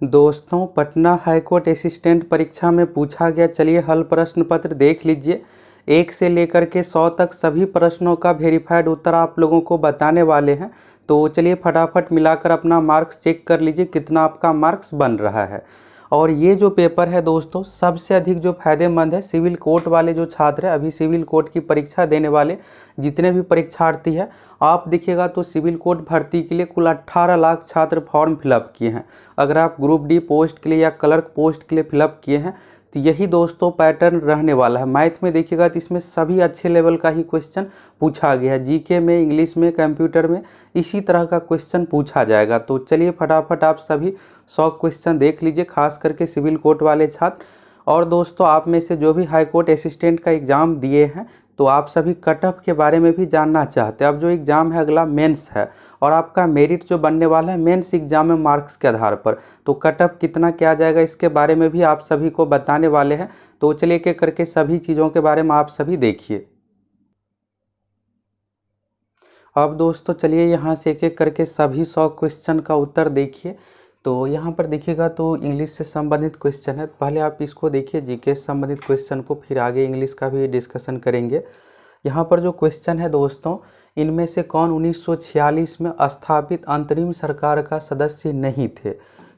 दोस्तों, Patna high court assistant परीक्षा में पूछा गया, चलिए हल प्रश्न पत्र देख लीजिए। 1 से लेकर के 100 तक सभी प्रश्नों का वेरीफाइड उत्तर आप लोगों को बताने वाले हैं। तो चलिए फटाफट मिलाकर अपना मार्क्स चेक कर लीजिए कितना आपका मार्क्स बन रहा है। और ये जो पेपर है दोस्तों, सबसे अधिक जो फायदेमंद है सिविल कोर्ट वाले जो छात्र हैं, अभी सिविल कोर्ट की परीक्षा देने वाले जितने भी परीक्षार्थी हैं, आप देखिएगा तो सिविल कोर्ट भर्ती के लिए कुल 18 लाख छात्र फॉर्म फिलअप किए हैं। अगर आप ग्रुप डी पोस्ट के लिए या क्लर्क पोस्ट के लिए फिलअप किए हैं तो यही दोस्तों पैटर्न रहने वाला है। मैथ में देखिएगा तो इसमें सभी अच्छे लेवल का ही क्वेश्चन पूछा गया है। जीके में, इंग्लिश में, कंप्यूटर में इसी तरह का क्वेश्चन पूछा जाएगा। तो चलिए फटाफट आप सभी 100 क्वेश्चन देख लीजिए, खास करके सिविल कोर्ट वाले छात्र। और दोस्तों, आप में से जो भी हाई कोर्ट असिस्टेंट का एग्ज़ाम दिए हैं तो आप सभी कट ऑफ के बारे में भी जानना चाहते हैं। अब जो एग्ज़ाम है अगला मेंस है और आपका मेरिट जो बनने वाला है मेंस एग्ज़ाम में मार्क्स के आधार पर, तो कट ऑफ कितना क्या जाएगा इसके बारे में भी आप सभी को बताने वाले हैं। तो चलिए एक एक करके सभी चीज़ों के बारे में आप सभी देखिए। अब दोस्तों चलिए यहाँ से एक एक करके सभी 100 क्वेश्चन का उत्तर देखिए। तो यहाँ पर देखिएगा तो इंग्लिश से संबंधित क्वेश्चन है, पहले आप इसको देखिए जीके से संबंधित क्वेश्चन को, फिर आगे इंग्लिश का भी डिस्कशन करेंगे। यहाँ पर जो क्वेश्चन है दोस्तों, इनमें से कौन 1946 में स्थापित अंतरिम सरकार का सदस्य नहीं थे।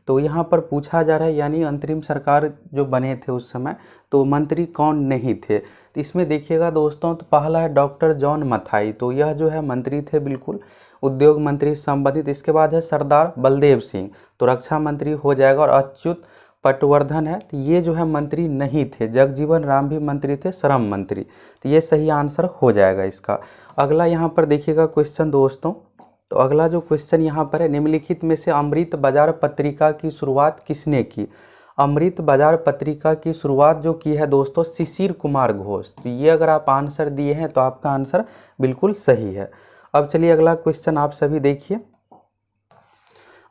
तो यहाँ पर पूछा जा रहा है यानी अंतरिम सरकार जो बने थे उस समय, तो मंत्री कौन नहीं थे। तो इसमें देखिएगा दोस्तों, तो पहला है डॉक्टर जॉन मथाई, तो यह जो है मंत्री थे बिल्कुल, उद्योग मंत्री संबंधित। इसके बाद है सरदार बलदेव सिंह, तो रक्षा मंत्री हो जाएगा। और अच्युत पटवर्धन है, तो ये जो है मंत्री नहीं थे। जगजीवन राम भी मंत्री थे, श्रम मंत्री, तो ये सही आंसर हो जाएगा इसका। अगला यहाँ पर देखिएगा क्वेश्चन दोस्तों, तो अगला जो क्वेश्चन यहाँ पर है, निम्नलिखित में से अमृत बाजार पत्रिका की शुरुआत किसने की। अमृत बाजार पत्रिका की शुरुआत जो की है दोस्तों, शिशिर कुमार घोष। तो ये अगर आप आंसर दिए हैं तो आपका आंसर बिल्कुल सही है। अब चलिए अगला क्वेश्चन आप सभी देखिए।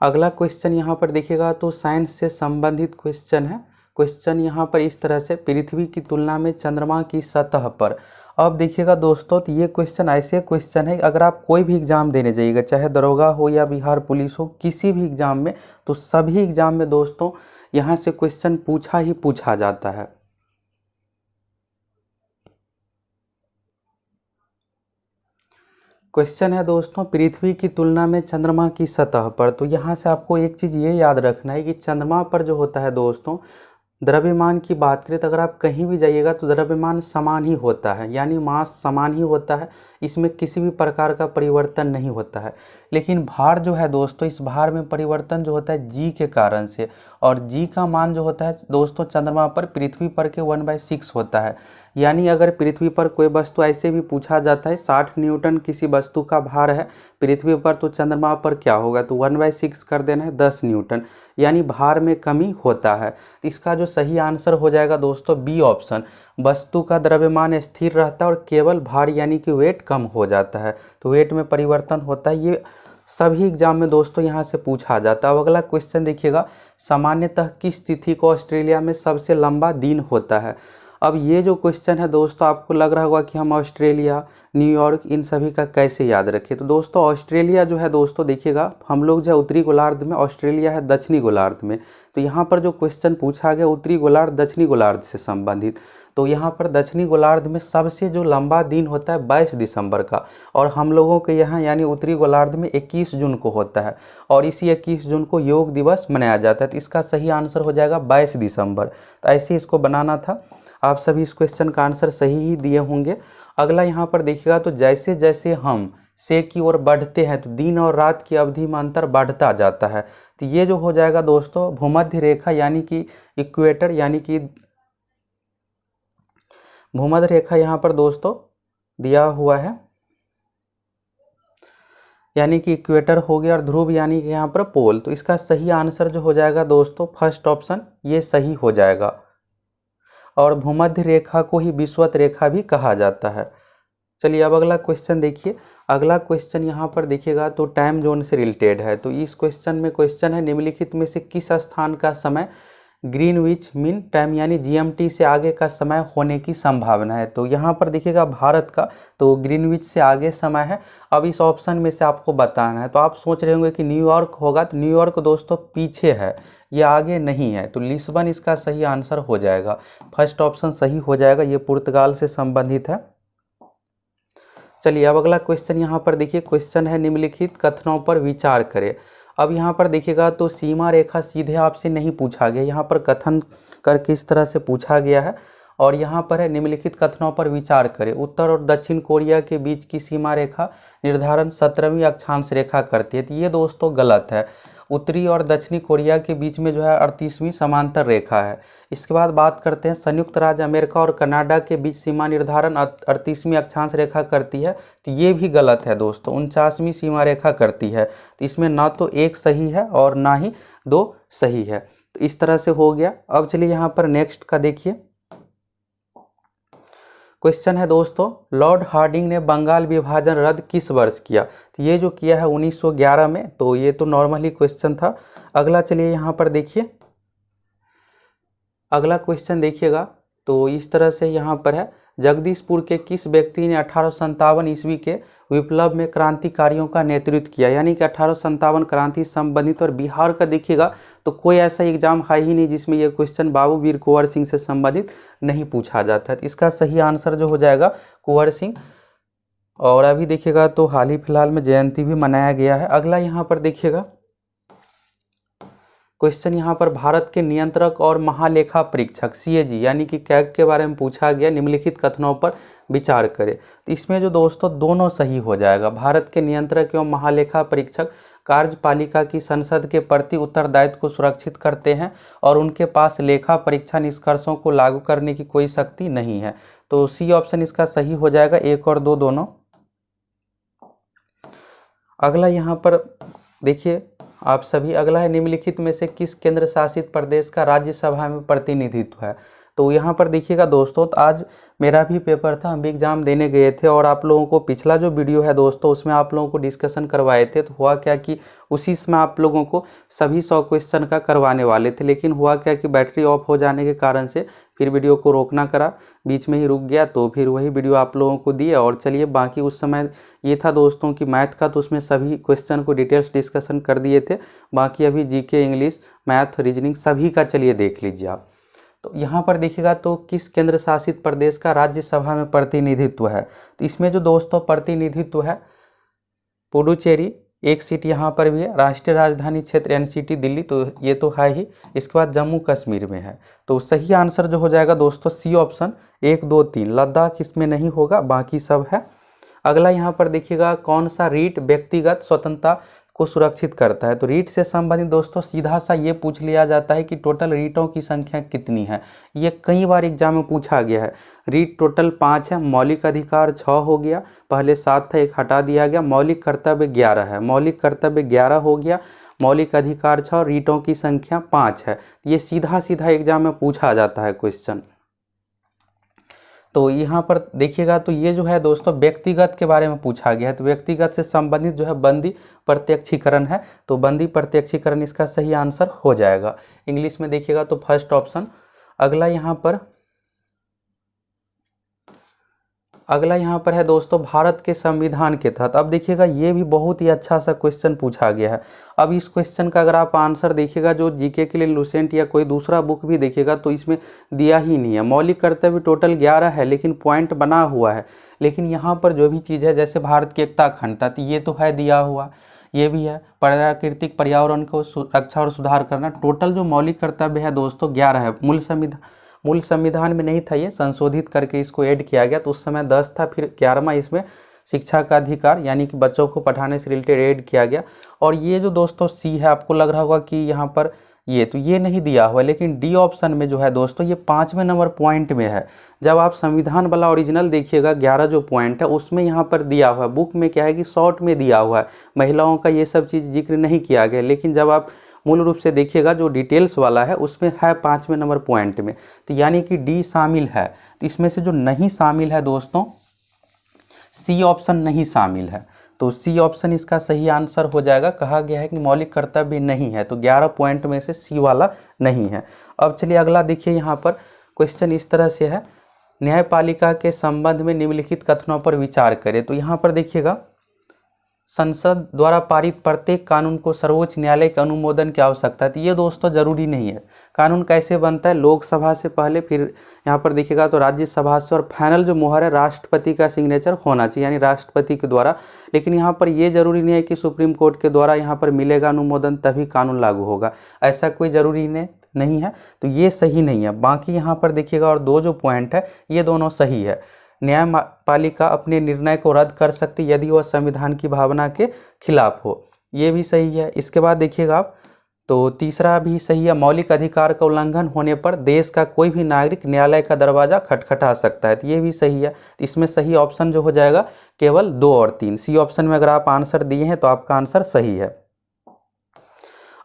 अगला क्वेश्चन यहाँ पर देखिएगा तो साइंस से संबंधित क्वेश्चन है। क्वेश्चन यहाँ पर इस तरह से, पृथ्वी की तुलना में चंद्रमा की सतह पर। अब देखिएगा दोस्तों, तो ये क्वेश्चन ऐसे क्वेश्चन है, अगर आप कोई भी एग्ज़ाम देने जाइएगा, चाहे दरोगा हो या बिहार पुलिस हो, किसी भी एग्ज़ाम में, तो सभी एग्ज़ाम में दोस्तों यहाँ से क्वेश्चन पूछा ही पूछा जाता है। क्वेश्चन है दोस्तों, पृथ्वी की तुलना में चंद्रमा की सतह पर। तो यहाँ से आपको एक चीज़ ये याद रखना है कि चंद्रमा पर जो होता है दोस्तों, द्रव्यमान की बात करें तो अगर आप कहीं भी जाइएगा तो द्रव्यमान समान ही होता है, यानी मास समान ही होता है, इसमें किसी भी प्रकार का परिवर्तन नहीं होता है। लेकिन भार जो है दोस्तों, इस भार में परिवर्तन जो होता है जी के कारण से, और जी का मान जो होता है दोस्तों चंद्रमा पर पृथ्वी पर के 1/6 होता है। यानी अगर पृथ्वी पर कोई वस्तु ऐसे भी पूछा जाता है 60 न्यूटन किसी वस्तु का भार है पृथ्वी पर, तो चंद्रमा पर क्या होगा, तो 1/6 कर देना है 10 न्यूटन, यानी भार में कमी होता है। तो इसका जो सही आंसर हो जाएगा दोस्तों बी ऑप्शन, वस्तु का द्रव्यमान स्थिर रहता है और केवल भार यानी कि वेट कम हो जाता है, तो वेट में परिवर्तन होता है। ये सभी एग्जाम में दोस्तों यहाँ से पूछा जाता है। अब अगला क्वेश्चन देखिएगा, सामान्यतः किस तिथि को ऑस्ट्रेलिया में सबसे लंबा दिन होता है। अब ये जो क्वेश्चन है दोस्तों, आपको लग रहा होगा कि हम ऑस्ट्रेलिया, न्यूयॉर्क इन सभी का कैसे याद रखें। तो दोस्तों ऑस्ट्रेलिया जो है दोस्तों देखिएगा, हम लोग जो है उत्तरी गोलार्ध में, ऑस्ट्रेलिया है दक्षिणी गोलार्ध में। तो यहाँ पर जो क्वेश्चन पूछा गया उत्तरी गोलार्ध दक्षिणी गोलार्ध से संबंधित, तो यहाँ पर दक्षिणी गोलार्ध में सबसे जो लंबा दिन होता है 22 दिसंबर का, और हम लोगों के यहाँ यानी उत्तरी गोलार्ध में 21 जून को होता है, और इसी 21 जून को योग दिवस मनाया जाता है। तो इसका सही आंसर हो जाएगा 22 दिसंबर। तो ऐसे ही इसको बनाना था। आप सभी इस क्वेश्चन का आंसर सही ही दिए होंगे। अगला यहाँ पर देखिएगा, तो जैसे जैसे हम से की ओर बढ़ते हैं तो दिन और रात की अवधि में अंतर बढ़ता जाता है। तो ये जो हो जाएगा दोस्तों भूमध्य रेखा यानी कि इक्वेटर, यानी कि भूमध्य रेखा यहाँ पर दोस्तों दिया हुआ है, यानी कि इक्वेटर हो गया, और ध्रुव यानी कि यहाँ पर पोल। तो इसका सही आंसर जो हो जाएगा दोस्तों फर्स्ट ऑप्शन, ये सही हो जाएगा। और भूमध्य रेखा को ही विषुवत रेखा भी कहा जाता है। चलिए अब अगला क्वेश्चन देखिए। अगला क्वेश्चन यहाँ पर देखिएगा तो टाइम जोन से रिलेटेड है। तो इस क्वेश्चन में क्वेश्चन है, निम्नलिखित में से किस स्थान का समय ग्रीनविच मीन टाइम यानी जीएमटी से आगे का समय होने की संभावना है। तो यहाँ पर देखिएगा भारत का तो ग्रीनविच से आगे समय है। अब इस ऑप्शन में से आपको बताना है। तो आप सोच रहे होंगे कि न्यूयॉर्क होगा, तो न्यूयॉर्क दोस्तों पीछे है, ये आगे नहीं है। तो लिस्बन इसका सही आंसर हो जाएगा। फर्स्ट ऑप्शन सही हो जाएगा, ये पुर्तगाल से संबंधित है। चलिए अब अगला क्वेश्चन यहाँ पर देखिए, क्वेश्चन है निम्नलिखित कथनों पर विचार करें। अब यहाँ पर देखिएगा तो सीमा रेखा सीधे आपसे नहीं पूछा गया, यहाँ पर कथन करके इस तरह से पूछा गया है। और यहाँ पर है निम्नलिखित कथनों पर विचार करें। उत्तर और दक्षिण कोरिया के बीच की सीमा रेखा निर्धारण 17वीं अक्षांश रेखा करती है। तो ये दोस्तों गलत है। उत्तरी और दक्षिणी कोरिया के बीच में जो है 38वीं समांतर रेखा है। इसके बाद बात करते हैं संयुक्त राज्य अमेरिका और कनाडा के बीच सीमा निर्धारण 38वीं अक्षांश रेखा करती है। तो ये भी गलत है दोस्तों, 49वीं सीमा रेखा करती है। तो इसमें ना तो एक सही है और ना ही दो सही है। तो इस तरह से हो गया। अब चलिए यहाँ पर नेक्स्ट का देखिए, क्वेश्चन है दोस्तों, लॉर्ड हार्डिंग ने बंगाल विभाजन रद्द किस वर्ष किया? तो ये जो किया है 1911 में। तो ये तो नॉर्मली क्वेश्चन था। अगला चलिए यहाँ पर देखिए, अगला क्वेश्चन देखिएगा तो इस तरह से यहाँ पर है, जगदीशपुर के किस व्यक्ति ने 1857 ईस्वी के विप्लव में क्रांतिकारियों का नेतृत्व किया? यानी कि 1857 क्रांति संबंधित। और बिहार का देखिएगा तो कोई ऐसा एग्जाम है ही नहीं जिसमें यह क्वेश्चन बाबू वीर कुंवर सिंह से संबंधित नहीं पूछा जाता है। तो इसका सही आंसर जो हो जाएगा कुंवर सिंह। और अभी देखिएगा तो हाल ही फिलहाल में जयंती भी मनाया गया है। अगला यहाँ पर देखिएगा क्वेश्चन, यहाँ पर भारत के नियंत्रक और महालेखा परीक्षक सीएजी यानी कि कैग के बारे में पूछा गया। निम्नलिखित कथनों पर विचार करें। तो इसमें जो दोस्तों दोनों सही हो जाएगा। भारत के नियंत्रक एवं महालेखा परीक्षक कार्यपालिका की संसद के प्रति उत्तरदायित्व को सुरक्षित करते हैं और उनके पास लेखा परीक्षा निष्कर्षों को लागू करने की कोई शक्ति नहीं है। तो सी ऑप्शन इसका सही हो जाएगा, 1 और 2 दोनों। अगला यहाँ पर देखिए आप सभी, अगला है निम्नलिखित में से किस केंद्र शासित प्रदेश का राज्यसभा में प्रतिनिधित्व है? तो यहाँ पर देखिएगा दोस्तों, तो आज मेरा भी पेपर था, हम भी एग्जाम देने गए थे और आप लोगों को पिछला जो वीडियो है दोस्तों उसमें आप लोगों को डिस्कशन करवाए थे। तो हुआ क्या कि उसी समय आप लोगों को सभी 100 क्वेश्चन का करवाने वाले थे, लेकिन हुआ क्या कि बैटरी ऑफ हो जाने के कारण से फिर वीडियो को रोकना करा, बीच में ही रुक गया। तो फिर वही वीडियो आप लोगों को दिए। और चलिए बाकी उस समय ये था दोस्तों कि मैथ का तो उसमें सभी क्वेश्चन को डिटेल्स डिस्कशन कर दिए थे। बाकी अभी जीके, इंग्लिश, मैथ, रीजनिंग सभी का चलिए देख लीजिए आप। तो यहाँ पर देखिएगा तो किस केंद्र शासित प्रदेश का राज्यसभा में प्रतिनिधित्व है? तो इसमें जो दोस्तों प्रतिनिधित्व है पुडुचेरी, एक सीट यहाँ पर भी है। राष्ट्रीय राजधानी क्षेत्र एनसीटी दिल्ली, तो ये तो है ही। इसके बाद जम्मू कश्मीर में है। तो सही आंसर जो हो जाएगा दोस्तों सी ऑप्शन, 1, 2, 3। लद्दाख इसमें नहीं होगा, बाकी सब है। अगला यहाँ पर देखिएगा, कौन सा रीट व्यक्तिगत स्वतंत्रता को सुरक्षित करता है? तो रीट से संबंधित दोस्तों सीधा सा ये पूछ लिया जाता है कि टोटल रीटों की संख्या कितनी है। ये कई बार एग्जाम में पूछा गया है। रीट टोटल 5 है। मौलिक अधिकार 6 हो गया, पहले 7 था, 1 हटा दिया गया। मौलिक कर्तव्य 11 है, मौलिक कर्तव्य 11 हो गया। मौलिक अधिकार 6, रीटों की संख्या 5 है। ये सीधा सीधा एग्जाम में पूछा जाता है क्वेश्चन। तो यहाँ पर देखिएगा तो ये जो है दोस्तों व्यक्तिगत के बारे में पूछा गया है। तो व्यक्तिगत से संबंधित जो है बंदी प्रत्यक्षीकरण है। तो बंदी प्रत्यक्षीकरण इसका सही आंसर हो जाएगा। इंग्लिश में देखिएगा तो फर्स्ट ऑप्शन। अगला यहाँ पर है दोस्तों भारत के संविधान के तहत। अब देखिएगा ये भी बहुत ही अच्छा सा क्वेश्चन पूछा गया है। अब इस क्वेश्चन का अगर आप आंसर देखिएगा जो जीके के लिए लुसेंट या कोई दूसरा बुक भी देखिएगा तो इसमें दिया ही नहीं है। मौलिक कर्तव्य टोटल 11 है, लेकिन पॉइंट बना हुआ है। लेकिन यहाँ पर जो भी चीज़ है जैसे भारत की एकता अखंडता, तो ये तो है दिया हुआ, ये भी है। प्राकृतिक पर्यावरण को रक्षा और सुधार करना, टोटल जो मौलिक कर्तव्य है दोस्तों 11 है। मूल संविधान में नहीं था, ये संशोधित करके इसको ऐड किया गया। तो उस समय 10 था, फिर 11वां इसमें शिक्षा का अधिकार यानी कि बच्चों को पढ़ाने से रिलेटेड ऐड किया गया। और ये जो दोस्तों सी है, आपको लग रहा होगा कि यहाँ पर ये नहीं दिया हुआ, लेकिन डी ऑप्शन में जो है दोस्तों ये 5वें नंबर पॉइंट में है। जब आप संविधान वाला ओरिजिनल देखिएगा 11 जो पॉइंट है उसमें यहाँ पर दिया हुआ है। बुक में क्या है कि शॉर्ट में दिया हुआ है, महिलाओं का ये सब चीज़ जिक्र नहीं किया गया। लेकिन जब आप मूल रूप से देखिएगा जो डिटेल्स वाला है उसमें है 5वें नंबर पॉइंट में। तो यानी कि डी शामिल है। तो इसमें से जो नहीं शामिल है दोस्तों सी ऑप्शन नहीं शामिल है। तो सी ऑप्शन इसका सही आंसर हो जाएगा। कहा गया है कि मौलिक कर्तव्य नहीं है, तो 11 पॉइंट में से सी वाला नहीं है। अब चलिए अगला देखिए, यहाँ पर क्वेश्चन इस तरह से है, न्यायपालिका के संबंध में निम्नलिखित कथनों पर विचार करें। तो यहाँ पर देखिएगा, संसद द्वारा पारित प्रत्येक कानून को सर्वोच्च न्यायालय के अनुमोदन की आवश्यकता है। तो ये दोस्तों जरूरी नहीं है। कानून कैसे बनता है, लोकसभा से पहले, फिर यहाँ पर देखिएगा तो राज्यसभा से, और फाइनल जो मोहर है राष्ट्रपति का सिग्नेचर होना चाहिए, यानी राष्ट्रपति के द्वारा। लेकिन यहाँ पर ये जरूरी नहीं है कि सुप्रीम कोर्ट के द्वारा यहाँ पर मिलेगा अनुमोदन तभी कानून लागू होगा, ऐसा कोई जरूरी नहीं है। तो ये सही नहीं है। बाकी यहाँ पर देखिएगा, और दो जो पॉइंट है ये दोनों सही है। न्यायपालिका अपने निर्णय को रद्द कर सकती यदि वह संविधान की भावना के खिलाफ हो, ये भी सही है। इसके बाद देखिएगा आप, तो तीसरा भी सही है, मौलिक अधिकार का उल्लंघन होने पर देश का कोई भी नागरिक न्यायालय का दरवाजा खटखटा सकता है, तो ये भी सही है। तो इसमें सही ऑप्शन जो हो जाएगा केवल 2 और 3। सी ऑप्शन में अगर आप आंसर दिए हैं तो आपका आंसर सही है।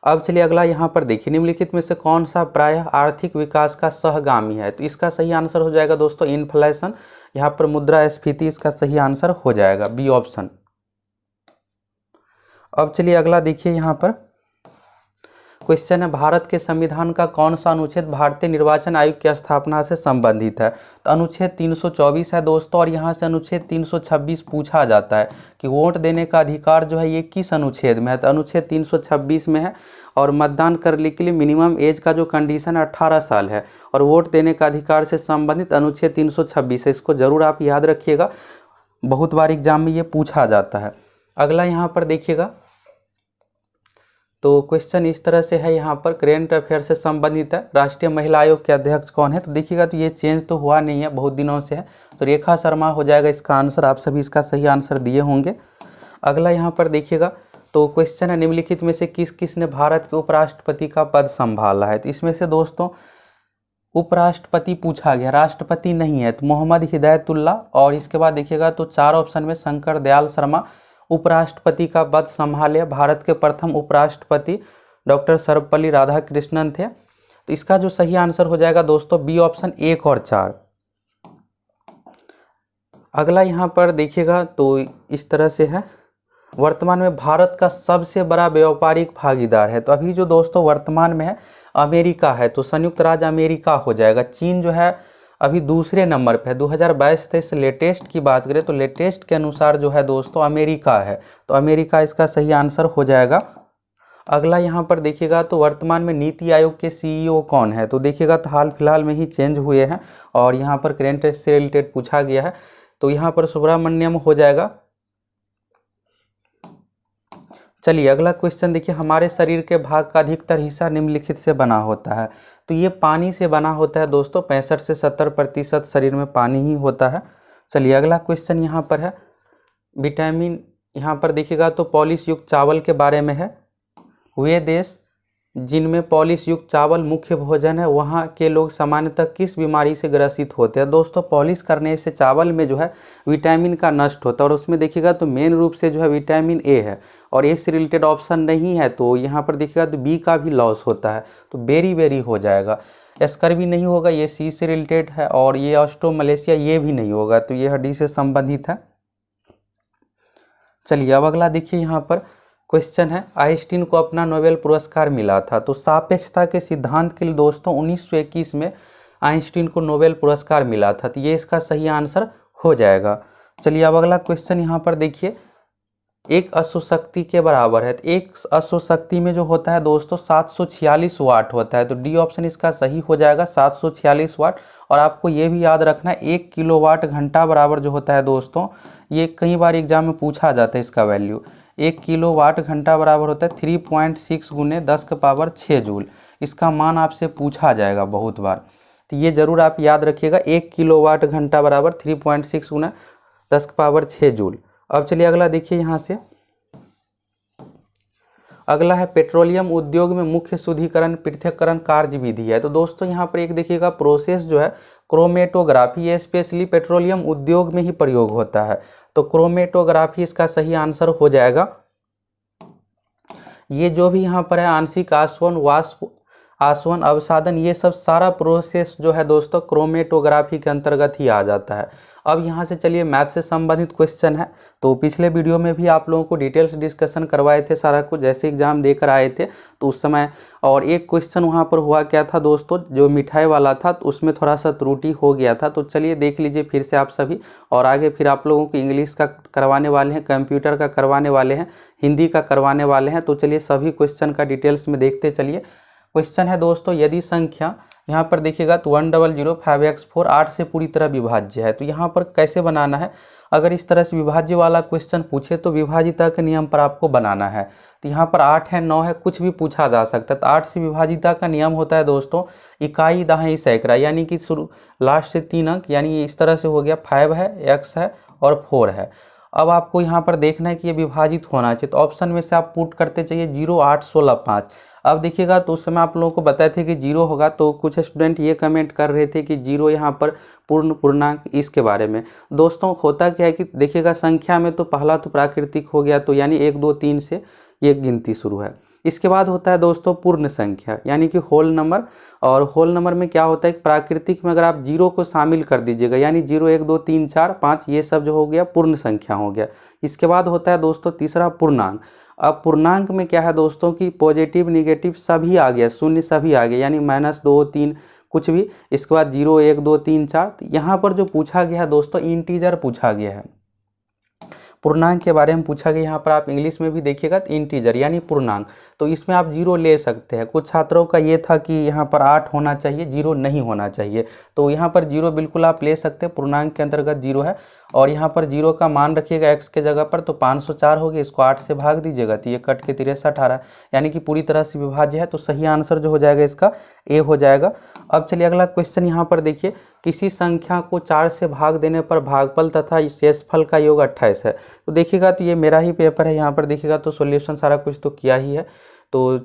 अब चलिए अगला यहाँ पर देखिए, निम्नलिखित में से कौन सा प्रायः आर्थिक विकास का सहगामी है। तो इसका सही आंसर हो जाएगा दोस्तों इन्फ्लेशन, यहाँ पर मुद्रास्फीति इसका सही आंसर हो जाएगा, बी ऑप्शन। अब चलिए अगला देखिए, यहाँ पर क्वेश्चन है, भारत के संविधान का कौन सा अनुच्छेद भारतीय निर्वाचन आयोग की स्थापना से संबंधित है। तो अनुच्छेद 324 है दोस्तों, और यहाँ से अनुच्छेद 326 पूछा जाता है कि वोट देने का अधिकार जो है ये किस अनुच्छेद में है। तो अनुच्छेद 326 में है, और मतदान करने के लिए मिनिमम एज का जो कंडीशन है 18 साल है, और वोट देने का अधिकार से संबंधित अनुच्छेद 326 है। इसको जरूर आप याद रखिएगा, बहुत बार एग्जाम में ये पूछा जाता है। अगला यहाँ पर देखिएगा, तो क्वेश्चन इस तरह से है, यहाँ पर करेंट अफेयर से संबंधित है, राष्ट्रीय महिला आयोग के अध्यक्ष कौन है। तो देखिएगा तो ये चेंज तो हुआ नहीं है, बहुत दिनों से है, तो रेखा शर्मा हो जाएगा इसका आंसर। आप सभी इसका सही आंसर दिए होंगे। अगला यहाँ पर देखिएगा, तो क्वेश्चन है, निम्नलिखित में से किस किस ने भारत के उपराष्ट्रपति का पद संभाला है। तो इसमें से दोस्तों उपराष्ट्रपति पूछा गया, राष्ट्रपति नहीं है, तो मोहम्मद हिदायतुल्ला, और इसके बाद देखिएगा तो 4 ऑप्शन में शंकर दयाल शर्मा उपराष्ट्रपति का पद संभाले। भारत के प्रथम उपराष्ट्रपति डॉक्टर सर्वपल्ली राधाकृष्णन थे। तो इसका जो सही आंसर हो जाएगा दोस्तों बी ऑप्शन 1 और 4। अगला यहाँ पर देखिएगा, तो इस तरह से है, वर्तमान में भारत का सबसे बड़ा व्यापारिक भागीदार है। तो अभी जो दोस्तों वर्तमान में है अमेरिका है, तो संयुक्त राज्य अमेरिका हो जाएगा। चीन जो है अभी दूसरे नंबर पे है। 2022-23 लेटेस्ट की बात करें तो लेटेस्ट के अनुसार जो है दोस्तों अमेरिका है, तो अमेरिका इसका सही आंसर हो जाएगा। अगला यहाँ पर देखिएगा, तो वर्तमान में नीति आयोग के सीईओ कौन है। तो देखिएगा तो हाल फिलहाल में ही चेंज हुए हैं, और यहाँ पर करेंट से रिलेटेड पूछा गया है, तो यहाँ पर सुब्रमण्यम हो जाएगा। चलिए अगला क्वेश्चन देखिए, हमारे शरीर के भाग का अधिकतर हिस्सा निम्नलिखित से बना होता है। तो ये पानी से बना होता है दोस्तों, 65 से 70% शरीर में पानी ही होता है। चलिए अगला क्वेश्चन यहाँ पर है, विटामिन, यहाँ पर देखिएगा तो पॉलिश युक्त चावल के बारे में है। वे देश जिनमें पॉलिश युक्त चावल मुख्य भोजन है, वहाँ के लोग सामान्यतः किस बीमारी से ग्रसित होते हैं। दोस्तों पॉलिश करने से चावल में जो है विटामिन का नष्ट होता है, और उसमें देखिएगा तो मेन रूप से जो है विटामिन ए है, और ए से रिलेटेड ऑप्शन नहीं है, तो यहाँ पर देखिएगा तो बी का भी लॉस होता है, तो बेरी हो जाएगा। स्कर भी नहीं होगा, ये सी से रिलेटेड है, और ये ऑस्ट्रोमलेशिया ये भी नहीं होगा, तो ये हड्डी से संबंधित है। चलिए अब अगला देखिए, यहाँ पर क्वेश्चन है, आइंस्टीन को अपना नोबेल पुरस्कार मिला था। तो सापेक्षता के सिद्धांत के लिए दोस्तों 1921 में आइंस्टीन को नोबेल पुरस्कार मिला था, तो ये इसका सही आंसर हो जाएगा। चलिए अब अगला क्वेश्चन यहाँ पर देखिए, एक अश्वशक्ति के बराबर है। तो एक अश्वशक्ति में जो होता है दोस्तों 746 वाट होता है, तो डी ऑप्शन इसका सही हो जाएगा, 746 वाट। और आपको ये भी याद रखना है 1 किलोवाट घंटा बराबर जो होता है दोस्तों, ये कई बार एग्जाम में पूछा जाता है इसका वैल्यू। 1 किलोवाट घंटा बराबर होता है 3.6 गुने 10⁶ जूल। इसका मान आपसे पूछा जाएगा बहुत बार, तो ये जरूर आप याद रखिएगा, 1 किलोवाट घंटा बराबर 3.6 गुना 10⁶ जूल। अब चलिए अगला देखिए, यहाँ से अगला है, पेट्रोलियम उद्योग में मुख्य शुद्धिकरण पृथक्करण कार्य विधि है। तो दोस्तों यहाँ पर एक देखिएगा प्रोसेस जो है क्रोमेटोग्राफी, ये स्पेशली पेट्रोलियम उद्योग में ही प्रयोग होता है, तो क्रोमेटोग्राफी इसका सही आंसर हो जाएगा। ये जो भी यहाँ पर है आंशिक आसवन वाष्प आसवन, अवसादन, ये सब सारा प्रोसेस जो है दोस्तों क्रोमेटोग्राफी के अंतर्गत ही आ जाता है। अब यहाँ से चलिए मैथ से संबंधित क्वेश्चन है। तो पिछले वीडियो में भी आप लोगों को डिटेल्स डिस्कशन करवाए थे सारा कुछ, जैसे एग्जाम देकर आए थे तो उस समय। और एक क्वेश्चन वहाँ पर हुआ क्या था दोस्तों, जो मिठाई वाला था तो उसमें थोड़ा सा त्रुटि हो गया था। तो चलिए देख लीजिए फिर से आप सभी, और आगे फिर आप लोगों को इंग्लिश का करवाने वाले हैं, कंप्यूटर का करवाने वाले हैं, हिंदी का करवाने वाले हैं। तो चलिए सभी क्वेश्चन का डिटेल्स में देखते चलिए। क्वेश्चन है दोस्तों, यदि संख्या यहाँ पर देखिएगा तो 1005x4 8 से पूरी तरह विभाज्य है, तो यहाँ पर कैसे बनाना है। अगर इस तरह से विभाज्य वाला क्वेश्चन पूछे तो विभाजिता के नियम पर आपको बनाना है। तो यहाँ पर 8 है, 9 है, कुछ भी पूछा जा सकता है। तो 8 से विभाजिता का नियम होता है दोस्तों इकाई दहाई सैकड़ा, यानी कि शुरू लास्ट से 3 अंक, यानी इस तरह से हो गया 5 है, x है और 4 है। अब आपको यहाँ पर देखना है कि ये विभाजित होना चाहिए। तो ऑप्शन में से आप पुट करते चाहिए 0, 8, 16, 5। अब देखिएगा तो उस समय आप लोगों को बताए थे कि 0 होगा, तो कुछ स्टूडेंट ये कमेंट कर रहे थे कि 0 यहाँ पर पूर्ण पूर्णांक, इसके बारे में दोस्तों होता क्या है कि देखिएगा संख्या में तो पहला तो प्राकृतिक हो गया, तो यानी 1, 2, 3 से ये गिनती शुरू है। इसके बाद होता है दोस्तों पूर्ण संख्या, यानी कि होल नंबर। और होल नंबर में क्या होता है कि प्राकृतिक में अगर आप 0 को शामिल कर दीजिएगा, यानी 0, 1, 2, 3, 4, 5, ये सब जो हो गया पूर्ण संख्या हो गया। इसके बाद होता है दोस्तों तीसरा पूर्णांक। अब पूर्णांक में क्या है दोस्तों कि पॉजिटिव निगेटिव सभी आ गया, शून्य सभी आ गया, यानी -2, 3 कुछ भी। इसके बाद 0, 1, 2, 3, 4। यहाँ पर जो पूछा गया है दोस्तों इंटीजर पूछा गया है, पूर्णांक के बारे में पूछा गया। यहाँ पर आप इंग्लिश में भी देखिएगा तो इंटीजर यानी पूर्णांक, तो इसमें आप 0 ले सकते हैं। कुछ छात्रों का ये था कि यहाँ पर 8 होना चाहिए, 0 नहीं होना चाहिए, तो यहाँ पर 0 बिल्कुल आप ले सकते हैं, पूर्णांक के अंतर्गत 0 है। और यहाँ पर 0 का मान रखिएगा x के जगह पर, तो 504 हो गया, इसको 8 से भाग दीजिएगा तो ये कट के 63 आ रहा है, यानी कि पूरी तरह से विभाज्य है। तो सही आंसर जो हो जाएगा इसका ए हो जाएगा। अब चलिए अगला क्वेश्चन यहाँ पर देखिए, किसी संख्या को 4 से भाग देने पर भागफल तथा शेषफल का योग 28 है। तो देखिएगा तो ये मेरा ही पेपर है, यहाँ पर देखिएगा तो सॉल्यूशन सारा कुछ तो किया ही है। तो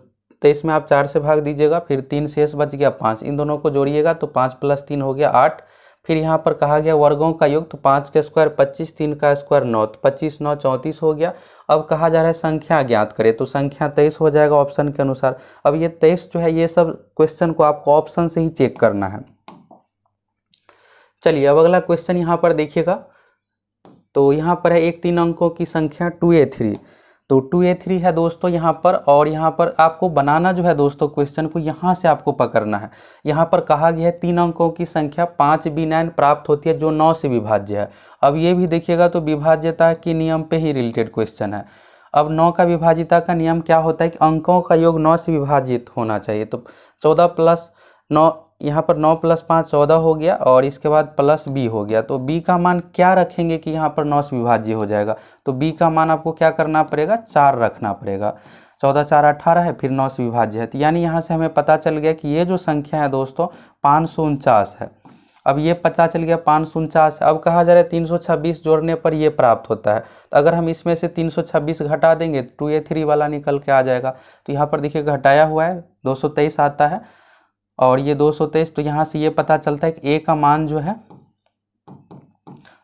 23 में आप 4 से भाग दीजिएगा, फिर 3 शेष बच गया 5, इन दोनों को जोड़िएगा तो 5 + 3 हो गया 8। फिर यहाँ पर कहा गया वर्गों का योग, तो 5 का स्क्वायर 25, 3 का स्क्वायर 9, तो 25, 9, 34 हो गया। अब कहा जा रहा है संख्या ज्ञात करें, तो संख्या 23 हो जाएगा ऑप्शन के अनुसार। अब ये 23 जो है ये सब क्वेश्चन को आपको ऑप्शन से ही चेक करना है। चलिए अब अगला क्वेश्चन यहाँ पर देखिएगा, तो यहाँ पर है एक 3 अंकों की संख्या 2a3, तो 2a3 है दोस्तों यहाँ पर। और यहाँ पर आपको बनाना जो है दोस्तों क्वेश्चन को यहाँ से आपको पकड़ना है। यहाँ पर कहा गया है 3 अंकों की संख्या 5b9 प्राप्त होती है जो 9 से विभाज्य है। अब ये भी देखिएगा तो विभाज्यता के नियम पे ही रिलेटेड क्वेश्चन है। अब 9 का विभाजिता का नियम क्या होता है कि अंकों का योग 9 से विभाजित होना चाहिए। तो 14 + 9, यहाँ पर 9 + 5 14 हो गया, और इसके बाद +b हो गया। तो b का मान क्या रखेंगे कि यहाँ पर 9 से विभाज्य हो जाएगा, तो b का मान आपको क्या करना पड़ेगा, 4 रखना पड़ेगा। 14, 4, 18 है, फिर 9 से विभाज्य है, तो यानी यहाँ से हमें पता चल गया कि ये जो संख्या है दोस्तों 549 है। अब ये पता चल गया 549 है। अब कहा जा रहा है 326 जोड़ने पर ये प्राप्त होता है। तो अगर हम इसमें से 326 घटा देंगे तो 2a3 वाला निकल के आ जाएगा। तो यहाँ पर देखिए घटाया हुआ है 223 आता है, और ये 223। तो यहाँ से ये पता चलता है कि a का मान जो है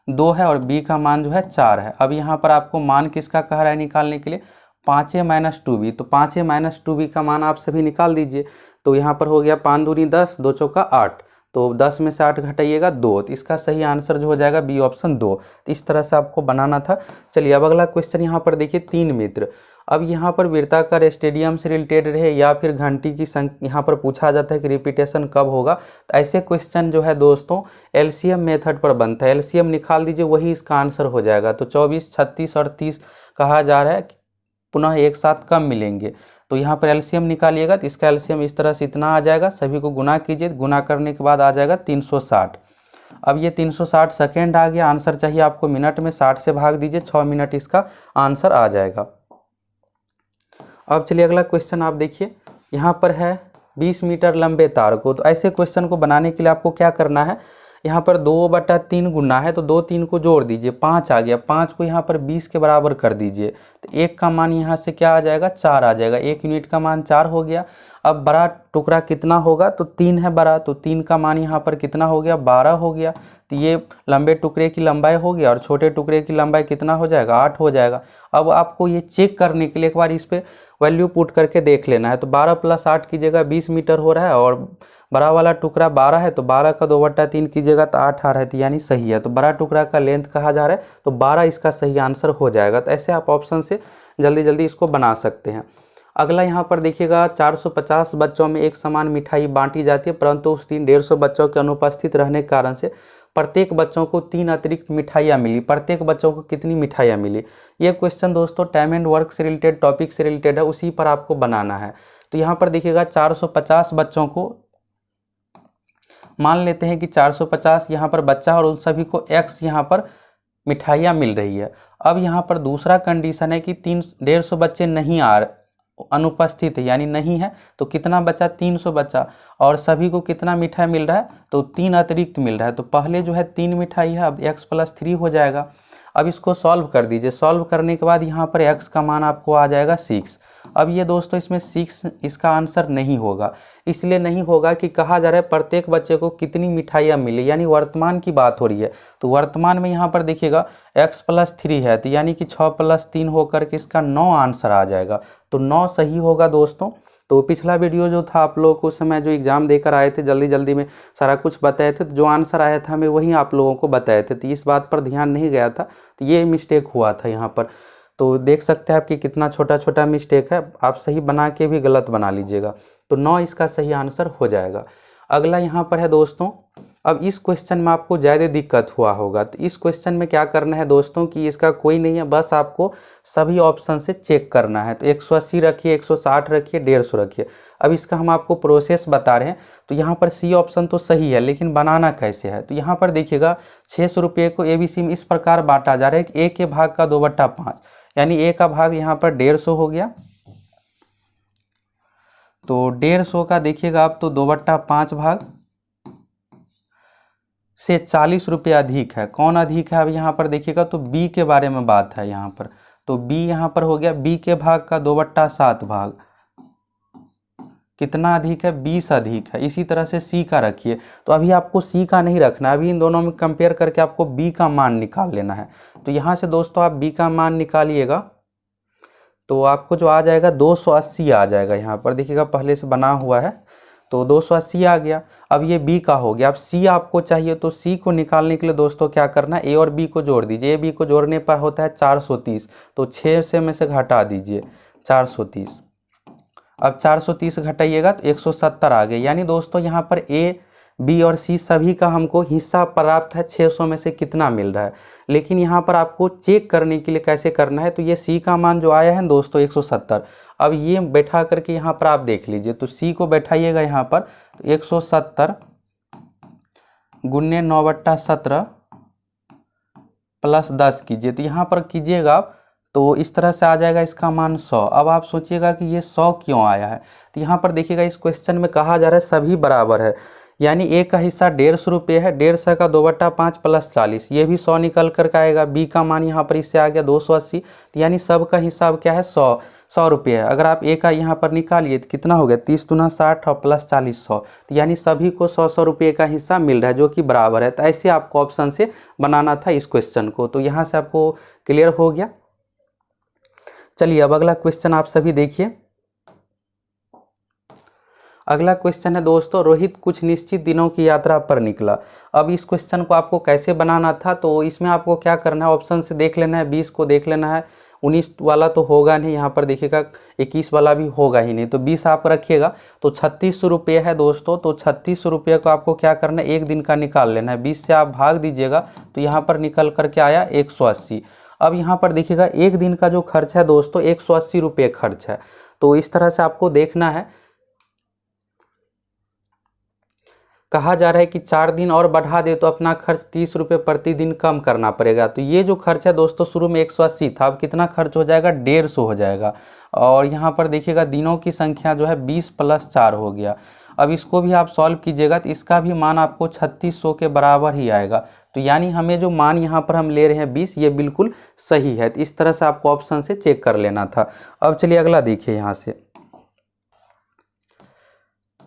2 है और b का मान जो है 4 है। अब यहाँ पर आपको मान किसका कह रहा है निकालने के लिए, 5a - 2b। तो 5a - 2b का मान आप सभी निकाल दीजिए। तो यहाँ पर हो गया 5 दूनी 10, 2 चौका 8, तो 10 में से 8 घटाइएगा 2, तो इसका सही आंसर जो हो जाएगा बी ऑप्शन 2। तो इस तरह से आपको बनाना था। चलिए अब अगला क्वेश्चन यहाँ पर देखिए 3 मित्र। अब यहाँ पर वृत्ताकार स्टेडियम से रिलेटेड रहे या फिर घंटी की संख्या, यहाँ पर पूछा जाता है कि रिपीटेशन कब होगा। तो ऐसे क्वेश्चन जो है दोस्तों एलसीएम मेथड पर बनता है। एलसीएम निकाल दीजिए, वही इसका आंसर हो जाएगा। तो 24, 36 और 30 कहा जा रहा है कि पुनः एक साथ कब मिलेंगे। तो यहाँ पर एलसीएम निकालिएगा, तो इसका एलसीएम इस तरह से इतना आ जाएगा, सभी को गुना कीजिए, गुना करने के बाद आ जाएगा 360। अब ये 360 सेकेंड आ गया, आंसर चाहिए आपको मिनट में, 60 से भाग दीजिए, 6 मिनट इसका आंसर आ जाएगा। अब चलिए अगला क्वेश्चन आप देखिए, यहाँ पर है 20 मीटर लंबे तार को। तो ऐसे क्वेश्चन को बनाने के लिए आपको क्या करना है, यहाँ पर 2/3 गुना है, तो 2 3 को जोड़ दीजिए, 5 आ गया, 5 को यहाँ पर 20 के बराबर कर दीजिए, तो 1 का मान यहाँ से क्या आ जाएगा, 4 आ जाएगा। 1 यूनिट का मान 4 हो गया। अब बड़ा टुकड़ा कितना होगा, तो 3 है बड़ा, तो 3 का मान यहाँ पर कितना हो गया, 12 हो गया। तो ये लंबे टुकड़े की लंबाई हो गया, और छोटे टुकड़े की लंबाई कितना हो जाएगा, 8 हो जाएगा। अब आपको ये चेक करने के लिए एक बार इस पर वैल्यू पुट करके देख लेना है। तो 12 + 8 कीजिएगा 20 मीटर हो रहा है, और बड़ा वाला टुकड़ा 12 है तो 12 का 2/3 कीजिएगा तो 8 आ रहा है, तो यानी सही है। तो बड़ा टुकड़ा का लेंथ कहा जा रहा है, तो 12 इसका सही आंसर हो जाएगा। तो ऐसे आप ऑप्शन से जल्दी जल्दी इसको बना सकते हैं। अगला यहाँ पर देखिएगा 450 बच्चों में एक समान मिठाई बांटी जाती है, परंतु उस दिन 150 बच्चों के अनुपस्थित रहने के कारण से प्रत्येक बच्चों को 3 अतिरिक्त मिठाइयाँ मिली। प्रत्येक बच्चों को कितनी मिठाइयाँ मिली? ये क्वेश्चन दोस्तों टाइम एंड वर्क से रिलेटेड, टॉपिक से रिलेटेड है, उसी पर आपको बनाना है। तो यहाँ पर देखिएगा 450 बच्चों को, मान लेते हैं कि 450 यहाँ पर बच्चा और उन सभी को x यहाँ पर मिठाइयाँ मिल रही है। अब यहाँ पर दूसरा कंडीशन है कि 150 बच्चे नहीं अनुपस्थित है, यानी नहीं है, तो कितना बचा? 300 बचा, और सभी को कितना मिठाई मिल रहा है? तो 3 अतिरिक्त मिल रहा है। तो पहले जो है 3 मिठाई है, अब x + 3 हो जाएगा। अब इसको सॉल्व कर दीजिए। सॉल्व करने के बाद यहाँ पर x का मान आपको आ जाएगा 6। अब ये दोस्तों इसमें 6 इसका आंसर नहीं होगा। इसलिए नहीं होगा कि कहा जा रहा है प्रत्येक बच्चे को कितनी मिठाइयाँ मिली, यानी वर्तमान की बात हो रही है। तो वर्तमान में यहाँ पर देखिएगा x + 3 है, तो यानी कि 6 + 3 होकर के इसका 9 आंसर आ जाएगा। तो 9 सही होगा दोस्तों। तो पिछला वीडियो जो था, आप लोगों को उस समय जो एग्ज़ाम देकर आए थे, जल्दी जल्दी में सारा कुछ बताए थे, तो जो आंसर आया था हमें वही आप लोगों को बताए थे। तो इस बात पर ध्यान नहीं गया था, तो ये मिस्टेक हुआ था यहाँ पर। तो देख सकते हैं आप कि कितना छोटा छोटा मिस्टेक है, आप सही बना के भी गलत बना लीजिएगा। तो 9 इसका सही आंसर हो जाएगा। अगला यहाँ पर है दोस्तों, अब इस क्वेश्चन में आपको ज़्यादा दिक्कत हुआ होगा। तो इस क्वेश्चन में क्या करना है दोस्तों कि इसका कोई नहीं है, बस आपको सभी ऑप्शन से चेक करना है। तो 180 रखिए, 160 रखिए, 150 रखिए। अब इसका हम आपको प्रोसेस बता रहे हैं। तो यहाँ पर सी ऑप्शन तो सही है, लेकिन बनाना कैसे है? तो यहाँ पर देखिएगा 600 रुपये को ABC में इस प्रकार बांटा जा रहा है कि A के भाग का 2/5, यानी A का भाग यहाँ पर 150 हो गया। तो 150 का देखिएगा आप, तो 2/5 भाग से 40 रुपये अधिक है। कौन अधिक है? अब यहाँ पर देखिएगा तो B के बारे में बात है यहाँ पर। तो B यहाँ पर हो गया B के भाग का 2/7 भाग, कितना अधिक है? 20 अधिक है। इसी तरह से C का रखिए। तो अभी आपको C का नहीं रखना, अभी इन दोनों में कंपेयर करके आपको B का मान निकाल लेना है। तो यहाँ से दोस्तों आप B का मान निकालिएगा, तो आपको जो आ जाएगा 280 आ जाएगा। यहाँ पर देखिएगा पहले से बना हुआ है, तो 280 आ गया। अब ये B का हो गया। अब C आपको चाहिए, तो C को निकालने के लिए दोस्तों क्या करना है? A और B को जोड़ दीजिए। A B को जोड़ने पर होता है 430, तो 6 से में से घटा दीजिए 430। अब 430 घटाइएगा तो 170 आ गए। यानी दोस्तों यहाँ पर A, B और C सभी का हमको हिस्सा प्राप्त है। 600 में से कितना मिल रहा है? लेकिन यहाँ पर आपको चेक करने के लिए कैसे करना है? तो ये C का मान जो आया है दोस्तों 170, अब ये बैठा करके यहाँ पर आप देख लीजिए। तो C को बैठाइएगा यहाँ पर, तो 170 गुने 9/17 + 10 कीजिए। तो यहाँ पर कीजिएगा आप, तो इस तरह से आ जाएगा इसका मान 100। अब आप सोचिएगा कि ये 100 क्यों आया है? तो यहाँ पर देखिएगा इस क्वेश्चन में कहा जा रहा है सभी बराबर है, यानी A का हिस्सा 150 रुपये है, 150 का 2/5 + 40, ये भी 100 निकल कर के आएगा। B का मान यहाँ पर इससे आ गया 280, तो यानी सब का हिस्सा अब क्या है? 100 रुपये है। अगर आप A का यहाँ पर निकालिए तो कितना हो गया? 30 दूना 60 और + 40 100, तो यानी सभी को 100 रुपये का हिस्सा मिल रहा है, जो कि बराबर है। तो ऐसे आपको ऑप्शन से बनाना था इस क्वेश्चन को। तो यहाँ से आपको क्लियर हो गया। चलिए अब अगला क्वेश्चन आप सभी देखिए। अगला क्वेश्चन है दोस्तों, रोहित कुछ निश्चित दिनों की यात्रा पर निकला। अब इस क्वेश्चन को आपको कैसे बनाना था? तो इसमें आपको क्या करना है? ऑप्शन से देख लेना है, 20 को देख लेना है, 19 वाला तो होगा नहीं, यहाँ पर देखिएगा 21 वाला भी होगा ही नहीं, तो 20 आप रखिएगा। तो 3600 रुपये है दोस्तों। तो 3600 रुपये को आपको क्या करना है? एक दिन का निकाल लेना है। 20 से आप भाग दीजिएगा, तो यहाँ पर निकल करके आया 180। अब यहाँ पर देखिएगा एक दिन का जो खर्च है दोस्तों 180 रुपये खर्च है। तो इस तरह से आपको देखना है। कहा जा रहा है कि 4 दिन और बढ़ा दे तो अपना खर्च 30 रुपये प्रतिदिन कम करना पड़ेगा। तो ये जो खर्च है दोस्तों शुरू में 180 था, अब कितना खर्च हो जाएगा? 150 हो जाएगा। और यहाँ पर देखिएगा दिनों की संख्या जो है 20 + 4 हो गया। अब इसको भी आप सॉल्व कीजिएगा तो इसका भी मान आपको 3600 के बराबर ही आएगा। तो यानी हमें जो मान यहाँ पर हम ले रहे हैं 20, ये बिल्कुल सही है। तो इस तरह से आपको ऑप्शन से चेक कर लेना था। अब चलिए अगला देखिए। यहाँ से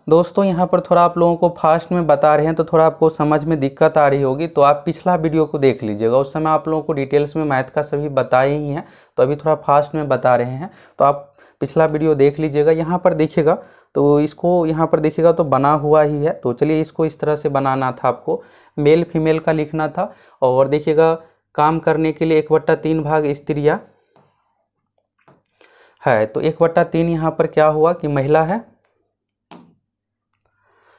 दोस्तों यहाँ पर थोड़ा आप लोगों को फास्ट में बता रहे हैं, तो थोड़ा आपको समझ में दिक्कत आ रही होगी, तो आप पिछला वीडियो को देख लीजिएगा। उस समय आप लोगों को डिटेल्स में मैथ का सभी बताए ही हैं, तो अभी थोड़ा फास्ट में बता रहे हैं। तो आप पिछला वीडियो देख लीजिएगा। यहाँ पर देखिएगा तो इसको यहाँ पर देखिएगा तो बना हुआ ही है। तो चलिए इसको इस तरह से बनाना था, आपको मेल फीमेल का लिखना था। और देखिएगा काम करने के लिए 1/3 भाग स्त्रियाँ है, तो 1/3 यहाँ पर क्या हुआ कि महिला है,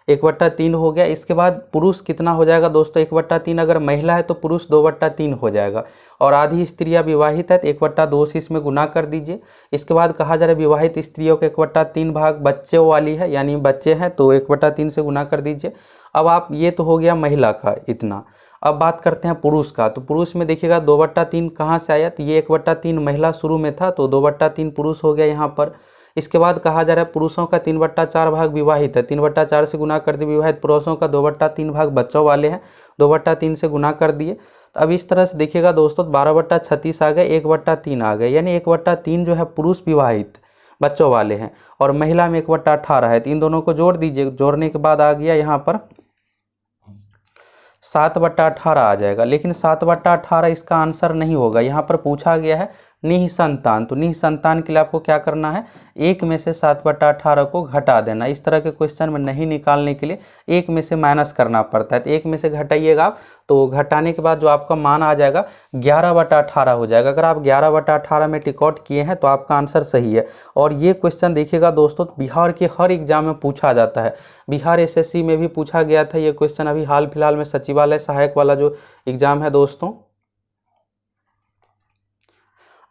1/3 हो गया। इसके बाद पुरुष कितना हो जाएगा दोस्तों, 1/3 अगर महिला है तो पुरुष 2/3 हो जाएगा। और आधी स्त्रियां विवाहित है तो 1/2 से इसमें गुना कर दीजिए। इसके बाद कहा जा रहा है विवाहित स्त्रियों के 1/3 भाग बच्चों वाली है, यानी बच्चे हैं तो 1/3 से गुना कर दीजिए। अब आप ये तो हो गया महिला का इतना। अब बात करते हैं पुरुष का। तो पुरुष में देखिएगा 2/3 कहाँ से आया, तो ये 1/3 महिला शुरू में था तो 2/3 पुरुष हो गया यहाँ पर। इसके बाद कहा जा रहा है पुरुषों का 3/4 भाग विवाहित है, 3/4 से गुना कर दिए। विवाहित पुरुषों का 2/3 भाग बच्चों वाले हैं, 2/3 से गुना कर दिए। तो अब इस तरह से देखिएगा दोस्तों 12/36 आ गए, 1/3 आ गए, यानी 1/3 जो है पुरुष विवाहित बच्चों वाले हैं और महिला में 1/18 है। तो इन दोनों को जोड़ दीजिए। जोड़ने के बाद आ गया यहाँ पर 7/18 आ जाएगा। लेकिन 7/18 इसका आंसर नहीं होगा। यहाँ पर पूछा गया है निःसंतान, तो निःसंतान के लिए आपको क्या करना है, 1 में से 7/18 को घटा देना। इस तरह के क्वेश्चन में नहीं निकालने के लिए 1 में से माइनस करना पड़ता है। तो 1 में से घटाइएगा आप, तो घटाने के बाद जो आपका मान आ जाएगा 11/18 हो जाएगा। अगर आप 11/18 में टिक आउट किए हैं तो आपका आंसर सही है। और ये क्वेश्चन देखिएगा दोस्तों बिहार के हर एग्जाम में पूछा जाता है। बिहार SSC में भी पूछा गया था ये क्वेश्चन, अभी हाल फिलहाल में सचिवालय सहायक वाला जो एग्जाम है दोस्तों।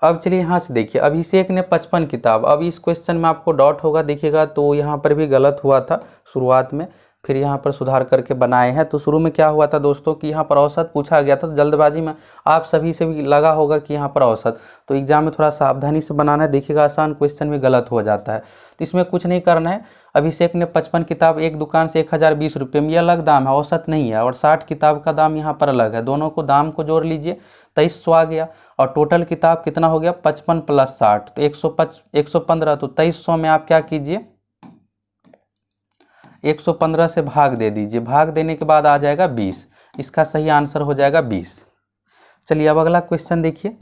अब चलिए यहाँ से देखिए, अभिषेक ने 55 किताब। अब इस क्वेश्चन में आपको डाउट होगा, देखिएगा तो यहाँ पर भी गलत हुआ था शुरुआत में, फिर यहाँ पर सुधार करके बनाए हैं। तो शुरू में क्या हुआ था दोस्तों कि यहाँ पर औसत पूछा गया था, तो जल्दबाजी में आप सभी से भी लगा होगा कि यहाँ पर औसत, तो एग्जाम में थोड़ा सावधानी से बनाना है। देखिएगा आसान क्वेश्चन में गलत हो जाता है। तो इसमें कुछ नहीं करना है। अभिषेक ने 55 किताब एक दुकान से 1020 रुपये में, ये अलग दाम है, औसत नहीं है। और 60 किताब का दाम यहाँ पर अलग है, दोनों को दाम को जोड़ लीजिए, 2300 आ गया। और टोटल किताब कितना हो गया, 55 + 60 तो 115। तो 2300 में आप क्या कीजिए, 115 से भाग दे दीजिए। भाग देने के बाद आ जाएगा 20। इसका सही आंसर हो जाएगा 20। चलिए अब अगला क्वेश्चन देखिए।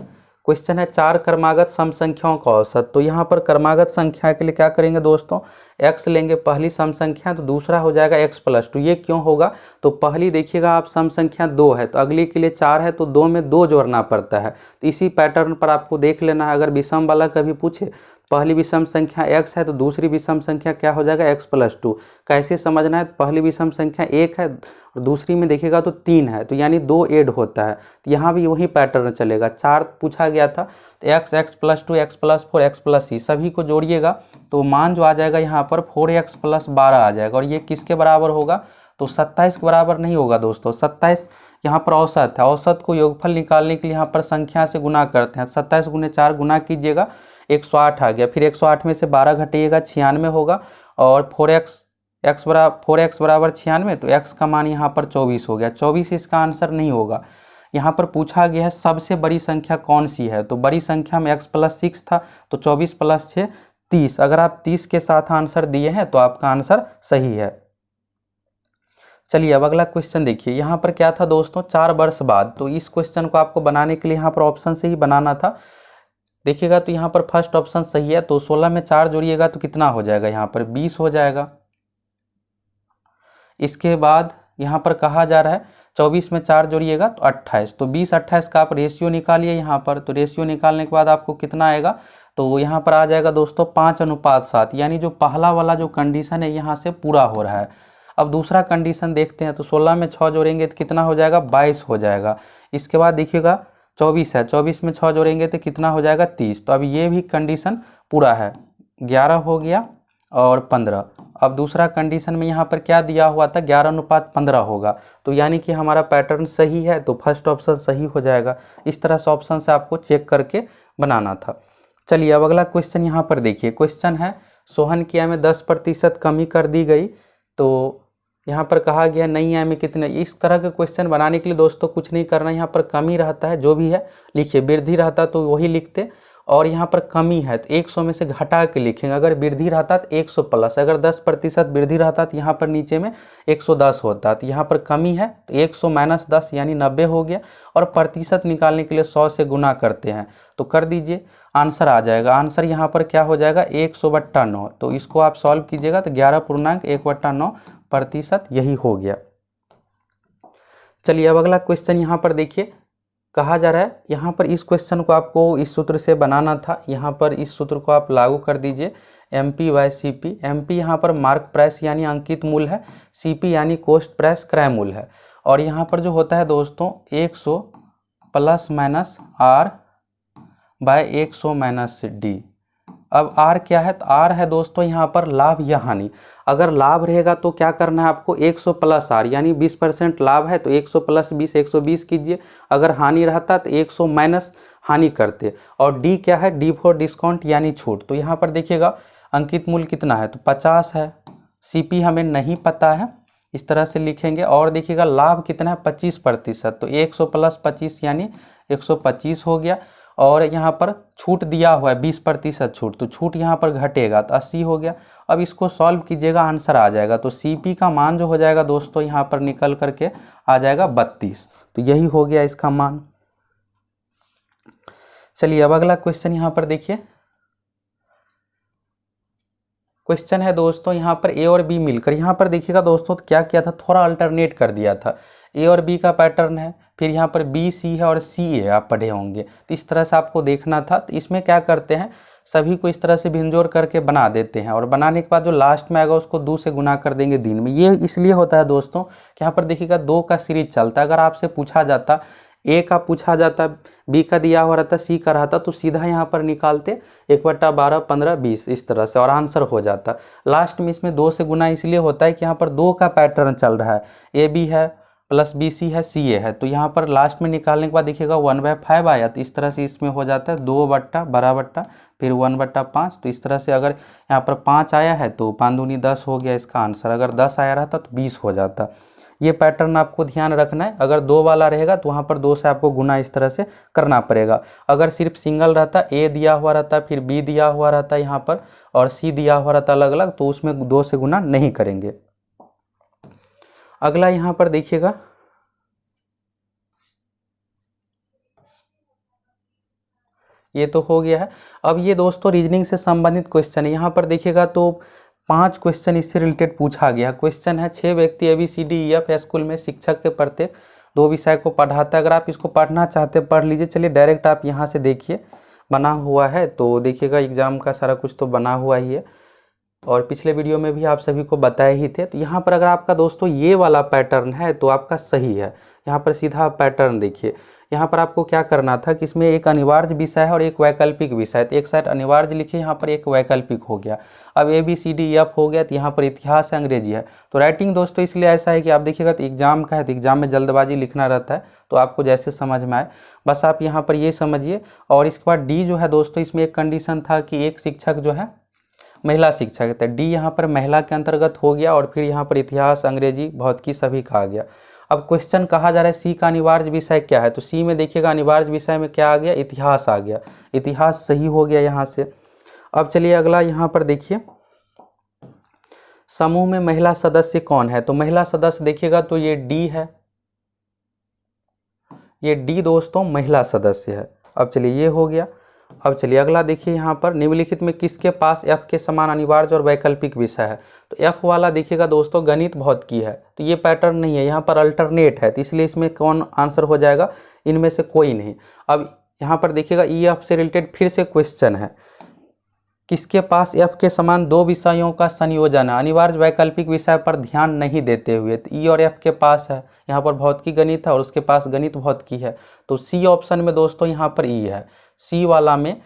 क्वेश्चन है 4 क्रमागत सम संख्याओं का औसत। तो यहाँ पर क्रमागत संख्या के लिए क्या करेंगे दोस्तों, x लेंगे पहली सम संख्या, तो दूसरा हो जाएगा x + 2। ये क्यों होगा, तो पहली देखिएगा आप सम संख्या 2 है तो अगली के लिए 4 है तो 2 में 2 जोड़ना पड़ता है। तो इसी पैटर्न पर आपको देख लेना है। अगर विषम वाला कभी पूछे, पहली विषम संख्या x है तो दूसरी विषम संख्या क्या हो जाएगा, x + 2। कैसे समझना है, पहली विषम संख्या 1 है और दूसरी में देखिएगा तो 3 है, तो यानी 2 ऐड होता है। तो यहाँ भी वही पैटर्न चलेगा। 4 पूछा गया था तो x + 2 x + 4 x + c सभी को जोड़िएगा तो मान जो आ जाएगा यहाँ पर 4x + 12 आ जाएगा। और ये किसके बराबर होगा, तो 27 के बराबर नहीं होगा दोस्तों। 27 यहाँ पर औसत है, औसत को योगफल निकालने के लिए यहाँ पर संख्या से गुना करते हैं। 27 × 4 गुना कीजिएगा, 108 आ गया। फिर 108 में से 12 घटाइएगा, 96 होगा। और 4x बराबर 96, तो x का मान यहाँ पर 24 हो गया। 24 इसका आंसर नहीं होगा। यहाँ पर पूछा गया है सबसे बड़ी संख्या कौन सी है, तो बड़ी संख्या में x + 6 था तो 24 + 6 30। अगर आप 30 के साथ आंसर दिए हैं तो आपका आंसर सही है। चलिए अब अगला क्वेश्चन देखिए। यहाँ पर क्या था दोस्तों, 4 वर्ष बाद। तो इस क्वेश्चन को आपको बनाने के लिए यहाँ पर ऑप्शन से ही बनाना था। देखिएगा तो यहाँ पर फर्स्ट ऑप्शन सही है, तो 16 में 4 जोड़िएगा तो कितना हो जाएगा, यहाँ पर 20 हो जाएगा। इसके बाद यहाँ पर कहा जा रहा है 24 में 4 जोड़िएगा तो 28, तो 20-28 का आप रेशियो निकालिए यहाँ पर। तो रेशियो निकालने के बाद आपको कितना आएगा, तो यहाँ पर आ जाएगा दोस्तों 5:7, यानी जो पहला वाला जो कंडीशन है यहाँ से पूरा हो रहा है। अब दूसरा कंडीशन देखते हैं। तो 16 में 6 जोड़ेंगे तो कितना हो जाएगा, 22 हो जाएगा। इसके बाद देखिएगा 24 है, 24 में 6 जोड़ेंगे तो कितना हो जाएगा, 30। तो अब ये भी कंडीशन पूरा है, 11 हो गया और 15। अब दूसरा कंडीशन में यहाँ पर क्या दिया हुआ था, 11:15 होगा। तो यानी कि हमारा पैटर्न सही है, तो फर्स्ट ऑप्शन सही हो जाएगा। इस तरह से ऑप्शन से आपको चेक करके बनाना था। चलिए अब अगला क्वेश्चन यहाँ पर देखिए। क्वेश्चन है सोहन की आय में 10% कमी कर दी गई। तो यहाँ पर कहा गया नई आय में कितने। इस तरह के क्वेश्चन बनाने के लिए दोस्तों कुछ नहीं करना, यहाँ पर कमी रहता है जो भी है लिखिए, वृद्धि रहता तो वही लिखते, और यहाँ पर कमी है तो 100 में से घटा के लिखेंगे। अगर वृद्धि रहता तो 100 प्लस, अगर 10% वृद्धि रहता तो यहाँ पर नीचे में 110 होता। तो यहाँ पर कमी है तो 100 - 10 यानी 90 हो गया। और प्रतिशत निकालने के लिए 100 से गुना करते हैं, तो कर दीजिए। आंसर आ जाएगा। आंसर यहाँ पर क्या हो जाएगा 100/9। तो इसको आप सॉल्व कीजिएगा तो 11.1/9% यही हो गया। चलिए अब अगला क्वेश्चन यहाँ पर देखिए, कहा जा रहा है यहाँ पर इस क्वेश्चन को आपको इस सूत्र से बनाना था। यहाँ पर इस सूत्र को आप लागू कर दीजिए, MP/CP। MP यहाँ पर मार्क प्राइस यानी अंकित मूल्य है, CP यानी कॉस्ट प्राइस क्रय मूल्य है। और यहाँ पर जो होता है दोस्तों 100 ± R/100 - D। अब R क्या है, तो R है दोस्तों यहाँ पर लाभ या हानि। अगर लाभ रहेगा तो क्या करना है आपको 100 + R यानी 20% लाभ है तो 100 + 20 120 कीजिए। अगर हानि रहता तो 100 माइनस हानि करते। और D क्या है, D फॉर डिस्काउंट यानी छूट। तो यहाँ पर देखिएगा अंकित मूल्य कितना है, तो 50 है। CP हमें नहीं पता है, इस तरह से लिखेंगे। और देखिएगा लाभ कितना है 25%, तो 100 + 25 यानी 125 हो गया। और यहाँ पर छूट दिया हुआ है 20% छूट, तो छूट यहाँ पर घटेगा तो 80 हो गया। अब इसको सॉल्व कीजिएगा, आंसर आ जाएगा। तो CP का मान जो हो जाएगा दोस्तों यहाँ पर निकल करके आ जाएगा 32। तो यही हो गया इसका मान। चलिए अब अगला क्वेश्चन यहाँ पर देखिए, क्वेश्चन है दोस्तों यहाँ पर A और B मिलकर। यहाँ पर देखिएगा दोस्तों तो क्या किया था, थोड़ा अल्टरनेट कर दिया था। A और B का पैटर्न है, फिर यहाँ पर B C है और C A आप पढ़े होंगे, तो इस तरह से आपको देखना था। तो इसमें क्या करते हैं, सभी को इस तरह से भिंजोर करके बना देते हैं और बनाने के बाद जो लास्ट में आएगा उसको 2 से गुना कर देंगे दिन में। ये इसलिए होता है दोस्तों कि यहाँ पर देखिएगा 2 का सीरीज चलता है। अगर आपसे पूछा जाता A का पूछा जाता, B का दिया हुआ रहता, C का रहता, तो सीधा यहाँ पर निकालते 1/12 15 20 इस तरह से और आंसर हो जाता। लास्ट में इसमें 2 से गुना इसलिए होता है कि यहाँ पर 2 का पैटर्न चल रहा है, AB है प्लस BC है CA है। तो यहाँ पर लास्ट में निकालने के बाद देखिएगा 1/5 आया, तो इस तरह से इसमें हो जाता है 2/12 फिर 1/5। तो इस तरह से अगर यहाँ पर 5 आया है तो 5 दूनी 10 हो गया इसका आंसर। अगर 10 आया रहता तो 20 हो जाता। ये पैटर्न आपको ध्यान रखना है। अगर 2 वाला रहेगा तो वहाँ पर 2 से आपको गुना इस तरह से करना पड़ेगा। अगर सिर्फ सिंगल रहता, A दिया हुआ रहता, फिर B दिया हुआ रहता यहाँ पर और C दिया हुआ रहता अलग अलग, तो उसमें 2 से गुना नहीं करेंगे। अगला यहाँ पर देखिएगा, ये तो हो गया है। अब ये दोस्तों रीजनिंग से संबंधित क्वेश्चन है। यहाँ पर देखिएगा तो 5 क्वेश्चन इससे रिलेटेड पूछा गया। क्वेश्चन है 6 व्यक्ति ABCDEF स्कूल में शिक्षक के प्रत्येक 2 विषय को पढ़ाता है। अगर आप इसको पढ़ना चाहते हैं पढ़ लीजिए। चलिए डायरेक्ट आप यहाँ से देखिए, बना हुआ है तो देखिएगा एग्जाम का सारा कुछ तो बना हुआ ही है और पिछले वीडियो में भी आप सभी को बताए ही थे। तो यहाँ पर अगर आपका दोस्तों ये वाला पैटर्न है तो आपका सही है। यहाँ पर सीधा पैटर्न देखिए, यहाँ पर आपको क्या करना था कि इसमें एक अनिवार्य विषय है और एक वैकल्पिक विषय है। तो एक साइड अनिवार्य लिखे, यहाँ पर एक वैकल्पिक हो गया। अब ABCDEF हो गया, तो यहाँ पर इतिहास है, अंग्रेजी है। तो राइटिंग दोस्तों इसलिए ऐसा है कि आप देखिएगा तो एग्जाम का है, तो एग्जाम में जल्दबाजी लिखना रहता है, तो आपको जैसे समझ में आए बस आप यहाँ पर ये समझिए। और इसके बाद D जो है दोस्तों, इसमें एक कंडीशन था कि एक शिक्षक जो है महिला शिक्षक है। D यहाँ पर महिला के अंतर्गत हो गया और फिर यहाँ पर इतिहास, अंग्रेजी, भौतिकी सभी कहा गया। अब क्वेश्चन कहा जा रहा है C का अनिवार्य विषय क्या है, तो C में देखिएगा अनिवार्य विषय में क्या आ गया, इतिहास आ गया। इतिहास सही हो गया यहाँ से। अब चलिए अगला यहाँ पर देखिए, समूह में महिला सदस्य कौन है। तो महिला सदस्य देखिएगा तो ये D है, ये D दोस्तों महिला सदस्य है। अब चलिए ये हो गया। अब चलिए अगला देखिए, यहाँ पर निम्नलिखित में किसके पास F के समान अनिवार्य और वैकल्पिक विषय है। तो F वाला देखिएगा दोस्तों गणित भौतिकी है, तो ये पैटर्न नहीं है, यहाँ पर अल्टरनेट है, तो इसलिए इसमें कौन आंसर हो जाएगा, इनमें से कोई नहीं। अब यहाँ पर देखिएगा EF से रिलेटेड फिर से क्वेश्चन है, किसके पास F के समान 2 विषयों का संयोजन है। अनिवार्य वैकल्पिक विषय पर ध्यान नहीं देते हुए तो E और F के पास है, यहाँ पर भौतिकी गणित है और उसके पास गणित भौतिकी है। तो C ऑप्शन में दोस्तों यहाँ पर E है, C वाला में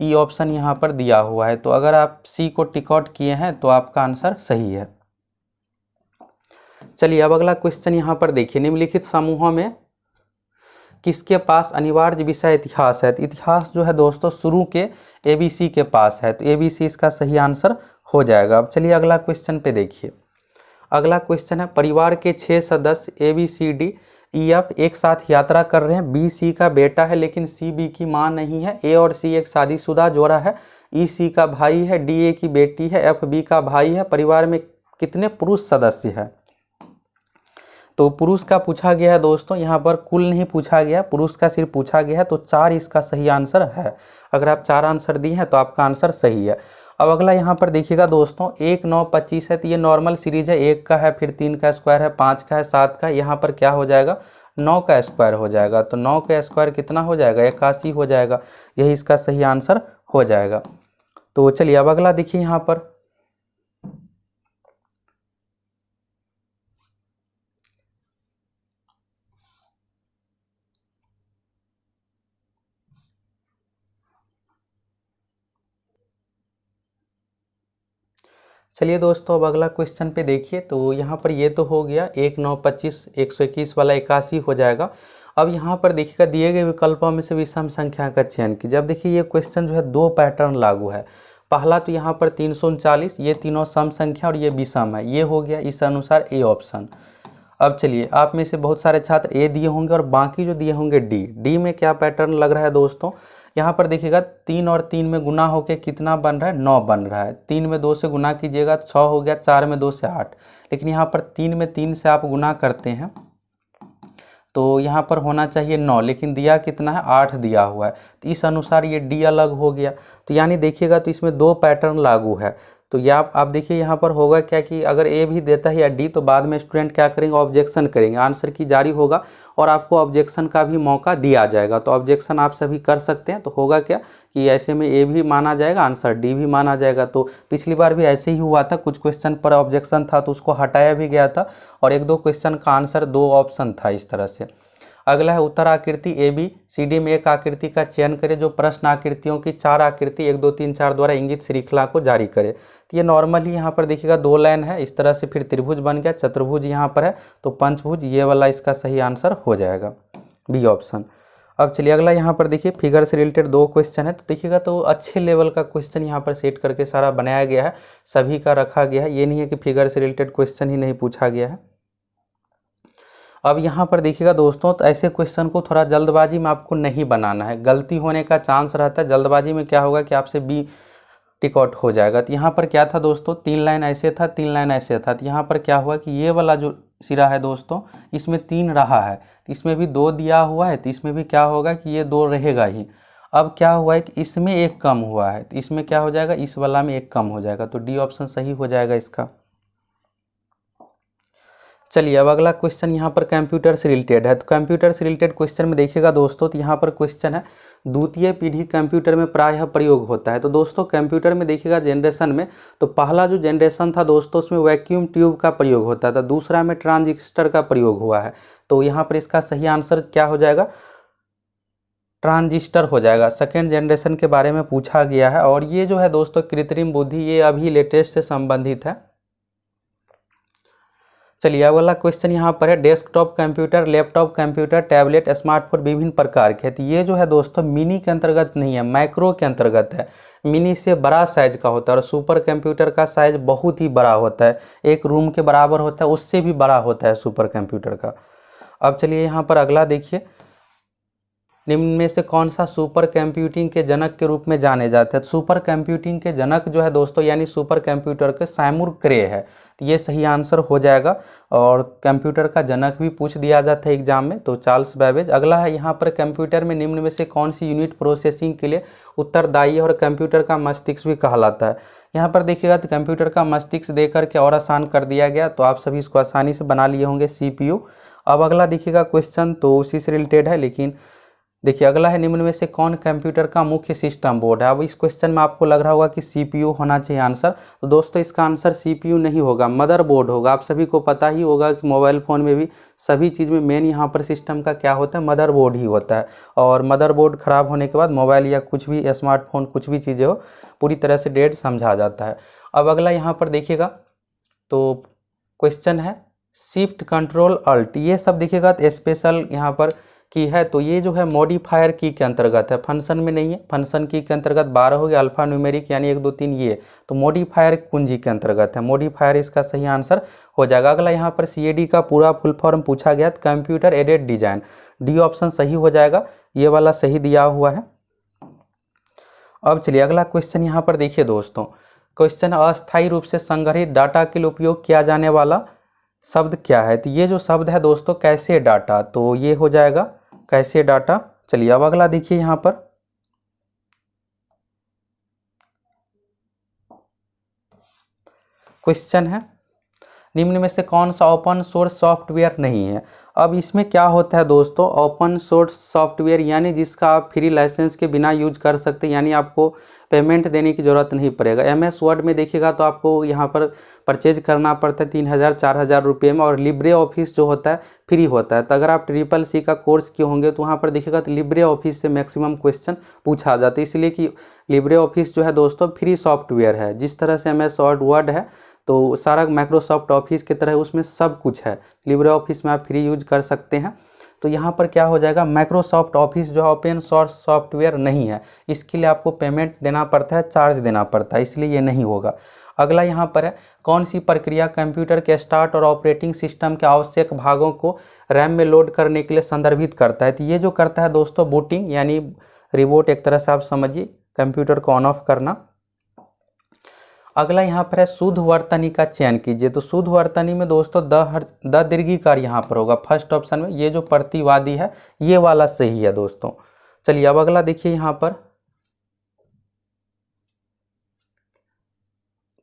E ऑप्शन यहाँ पर दिया हुआ है। तो अगर आप C को टिक आउट किए हैं तो आपका आंसर सही है। चलिए अब अगला क्वेश्चन यहाँ पर देखिए, निम्नलिखित समूहों में किसके पास अनिवार्य विषय इतिहास है। तो इतिहास जो है दोस्तों शुरू के ABC के पास है, तो ABC इसका सही आंसर हो जाएगा। अब चलिए अगला क्वेश्चन पे देखिए, अगला क्वेश्चन है परिवार के 6 सदस्य ABCDEF एक साथ यात्रा कर रहे हैं। B C का बेटा है लेकिन C B की मां नहीं है। A और C एक शादीशुदा जोड़ा है। E C का भाई है, D A की बेटी है, F B का भाई है। परिवार में कितने पुरुष सदस्य हैं। तो पुरुष का पूछा गया है दोस्तों, यहाँ पर कुल नहीं पूछा गया, पुरुष का सिर्फ पूछा गया है, तो 4 इसका सही आंसर है। अगर आप 4 आंसर दिए हैं तो आपका आंसर सही है। अब अगला यहाँ पर देखिएगा दोस्तों, 1 9 25 है, तो ये नॉर्मल सीरीज है, 1 का है, फिर 3 का स्क्वायर है, 5 का है, 7 का है, यहाँ पर क्या हो जाएगा 9 का स्क्वायर हो जाएगा। तो 9 का स्क्वायर कितना हो जाएगा 81 हो जाएगा, यही इसका सही आंसर हो जाएगा। तो चलिए अब अगला देखिए यहाँ पर, चलिए दोस्तों अब अगला क्वेश्चन पे देखिए। तो यहाँ पर ये तो हो गया 1 9 25 121 वाला 81 हो जाएगा। अब यहाँ पर देखिएगा दिए गए विकल्पों में से विषम संख्या का चयन कीजिए। अब देखिए ये क्वेश्चन जो है 2 पैटर्न लागू है। पहला तो यहाँ पर 339, ये तीनों सम संख्या और ये विषम है, ये हो गया इस अनुसार ए ऑप्शन। अब चलिए आप में से बहुत सारे छात्र ए दिए होंगे और बाकी जो दिए होंगे डी में क्या पैटर्न लग रहा है दोस्तों, यहाँ पर देखिएगा 3 और 3 में गुना होके कितना बन रहा है 9 बन रहा है। 3 में 2 से गुना कीजिएगा 6 हो गया, 4 में 2 से 8, लेकिन यहाँ पर 3 में 3 से आप गुना करते हैं तो यहाँ पर होना चाहिए 9, लेकिन दिया कितना है 8 दिया हुआ है, तो इस अनुसार ये डी अलग हो गया। तो यानी देखिएगा तो इसमें 2 पैटर्न लागू है। तो या आप देखिए यहाँ पर होगा क्या कि अगर ए भी देता है या डी, तो बाद में स्टूडेंट क्या करेंगे ऑब्जेक्शन करेंगे, आंसर की जारी होगा और आपको ऑब्जेक्शन का भी मौका दिया जाएगा। तो ऑब्जेक्शन आप सभी कर सकते हैं। तो होगा क्या कि ऐसे में ए भी माना जाएगा, आंसर डी भी माना जाएगा। तो पिछली बार भी ऐसे ही हुआ था, कुछ क्वेश्चन पर ऑब्जेक्शन था तो उसको हटाया भी गया था और 1 2 क्वेश्चन का आंसर 2 ऑप्शन था इस तरह से। अगला है उत्तर आकृति ए बी सी डी में एक आकृति का चयन करें जो प्रश्न आकृतियों की 4 आकृति 1 2 3 4 द्वारा इंगित श्रृंखला को जारी करे। तो ये नॉर्मली यहाँ पर देखिएगा 2 लाइन है इस तरह से, फिर त्रिभुज बन गया, चतुर्भुज यहाँ पर है तो पंचभुज, ये वाला इसका सही आंसर हो जाएगा बी ऑप्शन। अब चलिए अगला यहाँ पर देखिए फिगर से रिलेटेड 2 क्वेश्चन है। तो देखिएगा तो अच्छे लेवल का क्वेश्चन यहाँ पर सेट करके सारा बनाया गया है, सभी का रखा गया है, ये नहीं है कि फिगर से रिलेटेड क्वेश्चन ही नहीं पूछा गया है। अब यहाँ पर देखिएगा दोस्तों, तो ऐसे क्वेश्चन को थोड़ा जल्दबाजी में आपको नहीं बनाना है, गलती होने का चांस रहता है। जल्दबाजी में क्या होगा कि आपसे बी टिक आउट हो जाएगा। तो यहाँ पर क्या था दोस्तों, 3 लाइन ऐसे था, 3 लाइन ऐसे था। तो यहाँ पर क्या हुआ कि ये वाला जो सिरा है दोस्तों, इसमें 3 रहा है, तो इसमें भी 2 दिया हुआ है, तो इसमें भी क्या होगा कि ये 2 रहेगा ही। अब क्या हुआ है कि इसमें 1 कम हुआ है, तो इसमें क्या हो जाएगा, इस वाला में 1 कम हो जाएगा, तो डी ऑप्शन सही हो जाएगा इसका। चलिए अब अगला क्वेश्चन यहाँ पर कंप्यूटर से रिलेटेड है। तो कंप्यूटर से रिलेटेड क्वेश्चन में देखिएगा दोस्तों, तो यहाँ पर क्वेश्चन है द्वितीय पीढ़ी कंप्यूटर में प्रायः प्रयोग होता है। तो दोस्तों कंप्यूटर में देखिएगा जनरेशन में, तो पहला जो जनरेशन था दोस्तों उसमें वैक्यूम ट्यूब का प्रयोग होता था, दूसरा में ट्रांजिस्टर का प्रयोग हुआ है। तो यहाँ पर इसका सही आंसर क्या हो जाएगा, ट्रांजिस्टर हो जाएगा। सेकेंड जनरेशन के बारे में पूछा गया है और ये जो है दोस्तों कृत्रिम बुद्धि, ये अभी लेटेस्ट से संबंधित है। चलिए अब वाला क्वेश्चन यहाँ पर है desktop computer, laptop computer, tablet, smartphone विभिन्न प्रकार के। तो ये जो है दोस्तों मिनी के अंतर्गत नहीं है, माइक्रो के अंतर्गत है। मिनी से बड़ा साइज का होता है और सुपर कंप्यूटर का साइज बहुत ही बड़ा होता है, 1 रूम के बराबर होता है, उससे भी बड़ा होता है सुपर कंप्यूटर का। अब चलिए यहाँ पर अगला देखिए, निम्न में से कौन सा सुपर कंप्यूटिंग के जनक के रूप में जाने जाते हैं। सुपर कंप्यूटिंग के जनक जो है दोस्तों यानी सुपर कंप्यूटर के सैमुर क्रे है, तो ये सही आंसर हो जाएगा। और कंप्यूटर का जनक भी पूछ दिया जाता है एग्जाम में, तो चार्ल्स बैबेज। अगला है यहाँ पर कंप्यूटर में निम्न में से कौन सी यूनिट प्रोसेसिंग के लिए उत्तरदायी है और कंप्यूटर का मस्तिष्क भी कहलाता है। यहाँ पर देखिएगा तो कंप्यूटर का मस्तिष्क दे करके और आसान कर दिया गया, तो आप सभी इसको आसानी से बना लिए होंगे, CPU। अब अगला देखिएगा क्वेश्चन तो उसी से रिलेटेड है, लेकिन देखिए अगला है निम्न में से कौन कंप्यूटर का मुख्य सिस्टम बोर्ड है। अब इस क्वेश्चन में आपको लग रहा होगा कि CPU होना चाहिए आंसर, तो दोस्तों इसका आंसर CPU नहीं होगा, मदर बोर्ड होगा। आप सभी को पता ही होगा कि मोबाइल फ़ोन में भी सभी चीज़ में मेन यहाँ पर सिस्टम का क्या होता है, मदर बोर्ड ही होता है। और मदर बोर्ड ख़राब होने के बाद मोबाइल या कुछ भी स्मार्टफोन कुछ भी चीज़ें हो पूरी तरह से डेड समझा जाता है। अब अगला यहाँ पर देखिएगा तो क्वेश्चन है शिफ्ट कंट्रोल अल्ट, ये सब देखिएगा तो स्पेशल यहाँ पर की है, तो ये जो है मॉडिफायर की के अंतर्गत है, फंक्शन में नहीं है। फंक्शन की के अंतर्गत 12 हो गया, अल्फा न्यूमेरिक यानी 1 2 3 ये, तो मॉडिफायर कुंजी के अंतर्गत है, मॉडिफायर इसका सही आंसर हो जाएगा। अगला यहाँ पर CAD का पूरा फुल फॉर्म पूछा गया, computer aided design, D option सही हो जाएगा, ये वाला सही दिया हुआ है। अब चलिए अगला क्वेश्चन यहाँ पर देखिए दोस्तों, क्वेश्चन अस्थायी रूप से संग्रहित डाटा के लिए उपयोग किया जाने वाला शब्द क्या है? तो ये जो शब्द है दोस्तों कैसे डाटा, तो ये हो जाएगा कैसे डाटा। चलिए अब अगला देखिए यहाँ पर क्वेश्चन है, निम्न में से कौन सा ओपन सोर्स सॉफ्टवेयर नहीं है? अब इसमें क्या होता है दोस्तों, ओपन सोर्स सॉफ्टवेयर यानी जिसका आप फ्री लाइसेंस के बिना यूज कर सकते हैं, यानी आपको पेमेंट देने की ज़रूरत नहीं पड़ेगा। MS वर्ड में देखिएगा तो आपको यहाँ पर परचेज करना पड़ता है 3000 4000 रुपये में, और लिब्रे ऑफिस जो होता है फ्री होता है। तो अगर आप CCC का कोर्स किए होंगे तो वहाँ पर देखिएगा तो लिब्रे ऑफिस से मैक्सिमम क्वेश्चन पूछा जाता है, इसलिए कि लिब्रे ऑफिस जो है दोस्तों फ्री सॉफ्टवेयर है। जिस तरह से MS वर्ड है तो सारा माइक्रोसॉफ्ट ऑफिस की तरह उसमें सब कुछ है, लिब्रे ऑफिस में आप फ्री यूज कर सकते हैं। तो यहाँ पर क्या हो जाएगा, माइक्रोसॉफ्ट ऑफिस जो है ओपन सोर्स सॉफ्टवेयर नहीं है, इसके लिए आपको पेमेंट देना पड़ता है, चार्ज देना पड़ता है, इसलिए ये नहीं होगा। अगला यहाँ पर है, कौन सी प्रक्रिया कंप्यूटर के स्टार्ट और ऑपरेटिंग सिस्टम के आवश्यक भागों को रैम में लोड करने के लिए संदर्भित करता है? तो ये जो करता है दोस्तों बूटिंग, यानी रिबूट एक तरह से आप समझिए कंप्यूटर को ऑन ऑफ करना। अगला यहाँ पर है शुद्ध वर्तनी का चयन कीजिए। तो शुद्ध वर्तनी में दोस्तों द दीर्घिकार यहाँ पर होगा फर्स्ट ऑप्शन में, ये जो प्रतिवादी है ये वाला सही है दोस्तों। चलिए अब अगला देखिए यहाँ पर